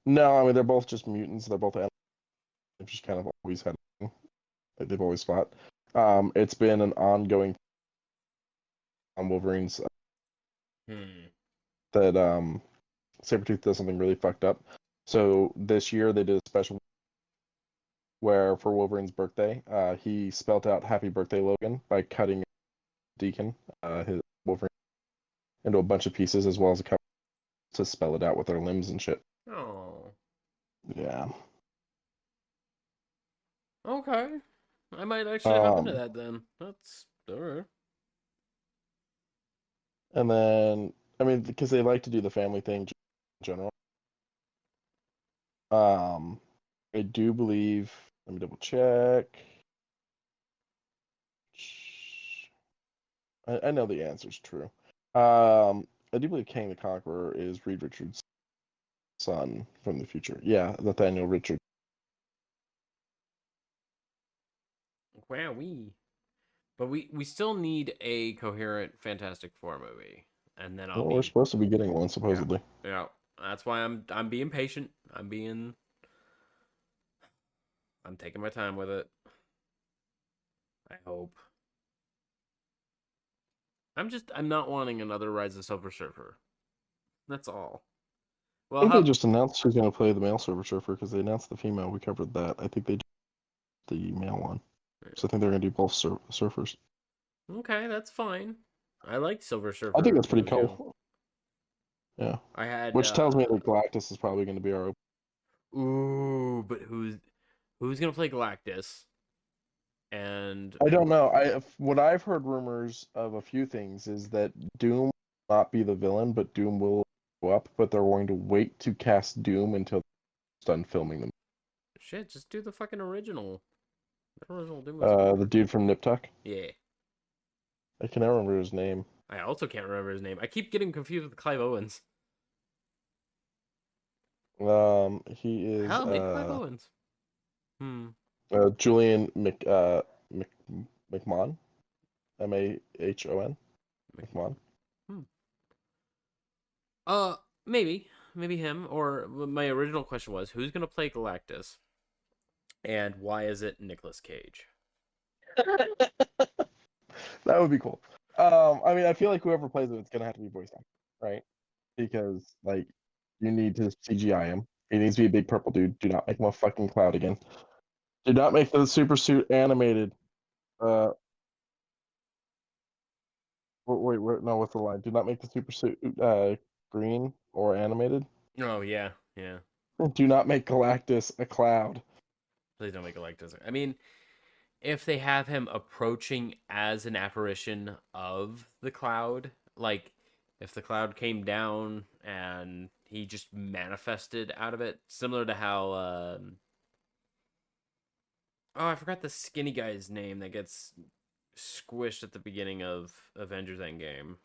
no, I mean they're both just mutants. They're both they've just kind of always had like they've always fought. It's been an ongoing on Wolverine's hmm. that Sabretooth does something really fucked up. So this year they did a special where for Wolverine's birthday, he spelt out "Happy Birthday, Logan" by cutting Deacon, his Wolverine, into a bunch of pieces as well as a couple to spell it out with their limbs and shit. Oh, Yeah. okay. I might actually hop into Um, that then. That's alright. and then I mean because they like to do the family thing in general. Um, I do believe. Let me double check. I know the answer is true. I do believe King the Conqueror is Reed Richards' son from the future. Yeah, Nathaniel Richards. Wowee. But we still need a coherent Fantastic Four movie, and then I'll Well, we're be supposed to be getting one yeah supposedly. yeah. That's why I'm being patient. I'm taking my time with it. I hope. I'm not wanting another Rise of Silver Surfer. That's all. I Well, think they how just announced who's going to play the male Silver Surfer because they announced the female. We covered that. I think they did the male one. So I think they're going to do both surfers. okay, that's fine. I like Silver I think Surfer that's when I pretty was young. cool. Yeah. I had Which tells me that Galactus is probably going to be our. ooh, but who's Who's gonna play Galactus? And I don't know. What I've heard rumors of a few things is that Doom will not be the villain, but Doom will go up, but they're going to wait to cast Doom until they're done filming them. shit, just do the fucking original. The original Doom was cool. The dude from Nip Tuck. Yeah. I can never remember his name. I also can't remember his name. I keep getting confused with Clive Owens. He is Hell, maybe Clive Owens. Hmm. Julian Mc, McMahon, Mahon, McMahon. Hmm. Uh, maybe him. Or my original question was, who's gonna play Galactus, and why is it Nicolas Cage? That would be cool. I mean, I feel like whoever plays it, it's gonna have to be voice acting, right? Because like, you need to CGI him. He needs to be a big purple dude. Do not make him a fucking cloud again. Do not make the super suit animated. Uh, wait, no, what's the line? Do not make the super suit green or animated. Oh yeah, yeah. Do not make Galactus a cloud. Please don't make Galactus. I mean, if they have him approaching as an apparition of the cloud, like if the cloud came down and he just manifested out of it, similar to how oh, I forgot the skinny guy's name that gets squished at the beginning of Avengers Endgame.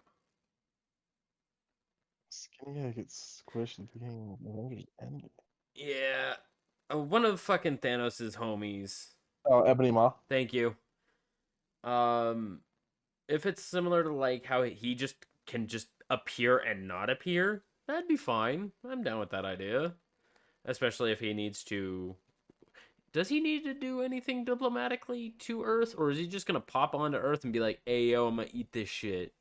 Skinny guy gets squished at the beginning of Avengers Endgame. Yeah, one of fucking Thanos's homies. Oh, Ebony Maw. Thank you. Um, if it's similar to like how he just can just appear and not appear, that'd be fine. I'm down with that idea. Especially if he needs to. Does he need to do anything diplomatically to Earth, or is he just gonna pop onto Earth and be like, "Hey, yo, I'm gonna eat this shit"?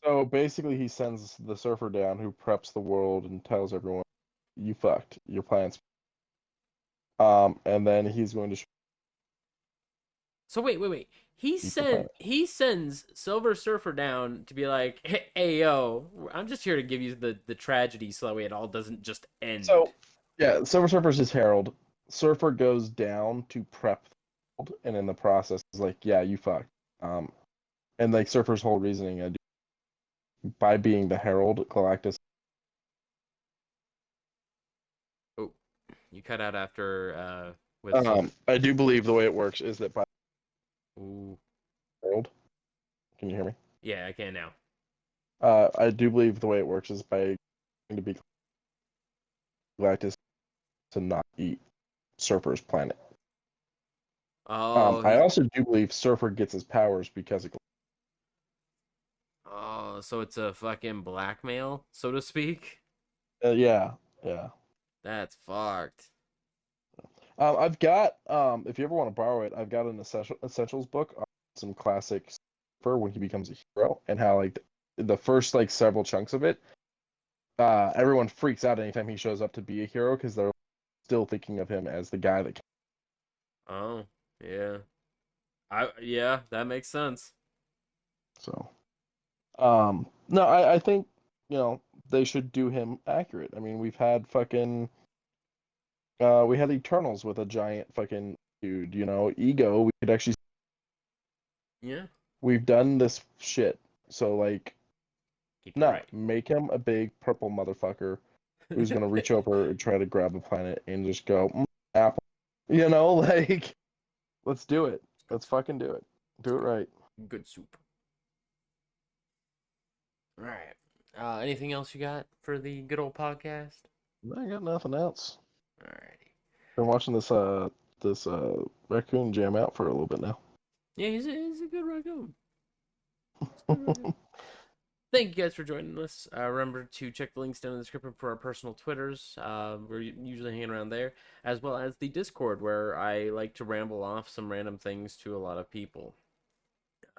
So basically, he sends the surfer down who preps the world and tells everyone, "You fucked. Your plans." And then he's going to So wait. He eat the sent planet. he sends Silver Surfer down to be like, "Hey, yo, I'm just here to give you the tragedy, so that way it all doesn't just end." So yeah, Silver Surfer's his herald. Surfer goes down to prep the world, and in the process is like, "Yeah, you fucked." Um, and like Surfer's whole reasoning, by being the herald, Galactus. Oh, you cut out after with Silver. I do believe the way it works is that by Ooh, herald. Can you hear me? yeah, I can now. I do believe the way it works is by to be Galactus to not eat Surfer's planet. Oh, I he's also do believe Surfer gets his powers because of. oh, so it's a fucking blackmail, so to speak. Yeah, yeah. That's fucked. I've got if you ever want to borrow it, I've got an essentials book on some classic Surfer when he becomes a hero and how like the first like several chunks of it, everyone freaks out anytime he shows up to be a hero because they're still thinking of him as the guy that. Oh, yeah. Yeah, that makes sense. So, no, I think they should do him accurate. I mean, we've had fucking we had Eternals with a giant fucking dude. Ego. We could actually Yeah, we've done this shit. So like, keep it no, right. make him a big purple motherfucker who's gonna reach over and try to grab a planet and just go apple. Like let's do it. Good Let's soup. fucking do it. It's Do it good. right. Good soup. All right. Anything else you got for the good old podcast? I got nothing else. Alrighty. Been watching this raccoon jam out for a little bit now. Yeah, he's a good raccoon. It's a good raccoon. Thank you guys for joining us. Remember to check the links down in the description for our personal Twitters. We're usually hanging around there, as well as the Discord, where I like to ramble off some random things to a lot of people.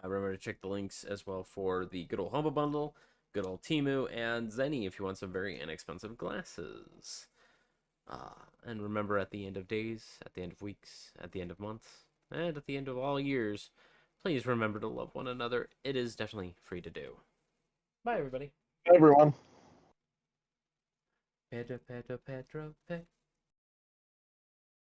Remember to check the links as well for the good old Humble Bundle, good old Timu, and Zenny if you want some very inexpensive glasses. And remember, at the end of days, at the end of weeks, at the end of months, and at the end of all years, please remember to love one another. It is definitely free to do. Bye, everybody. Everyone. Pedro, Pedro, Pedro, Pedro.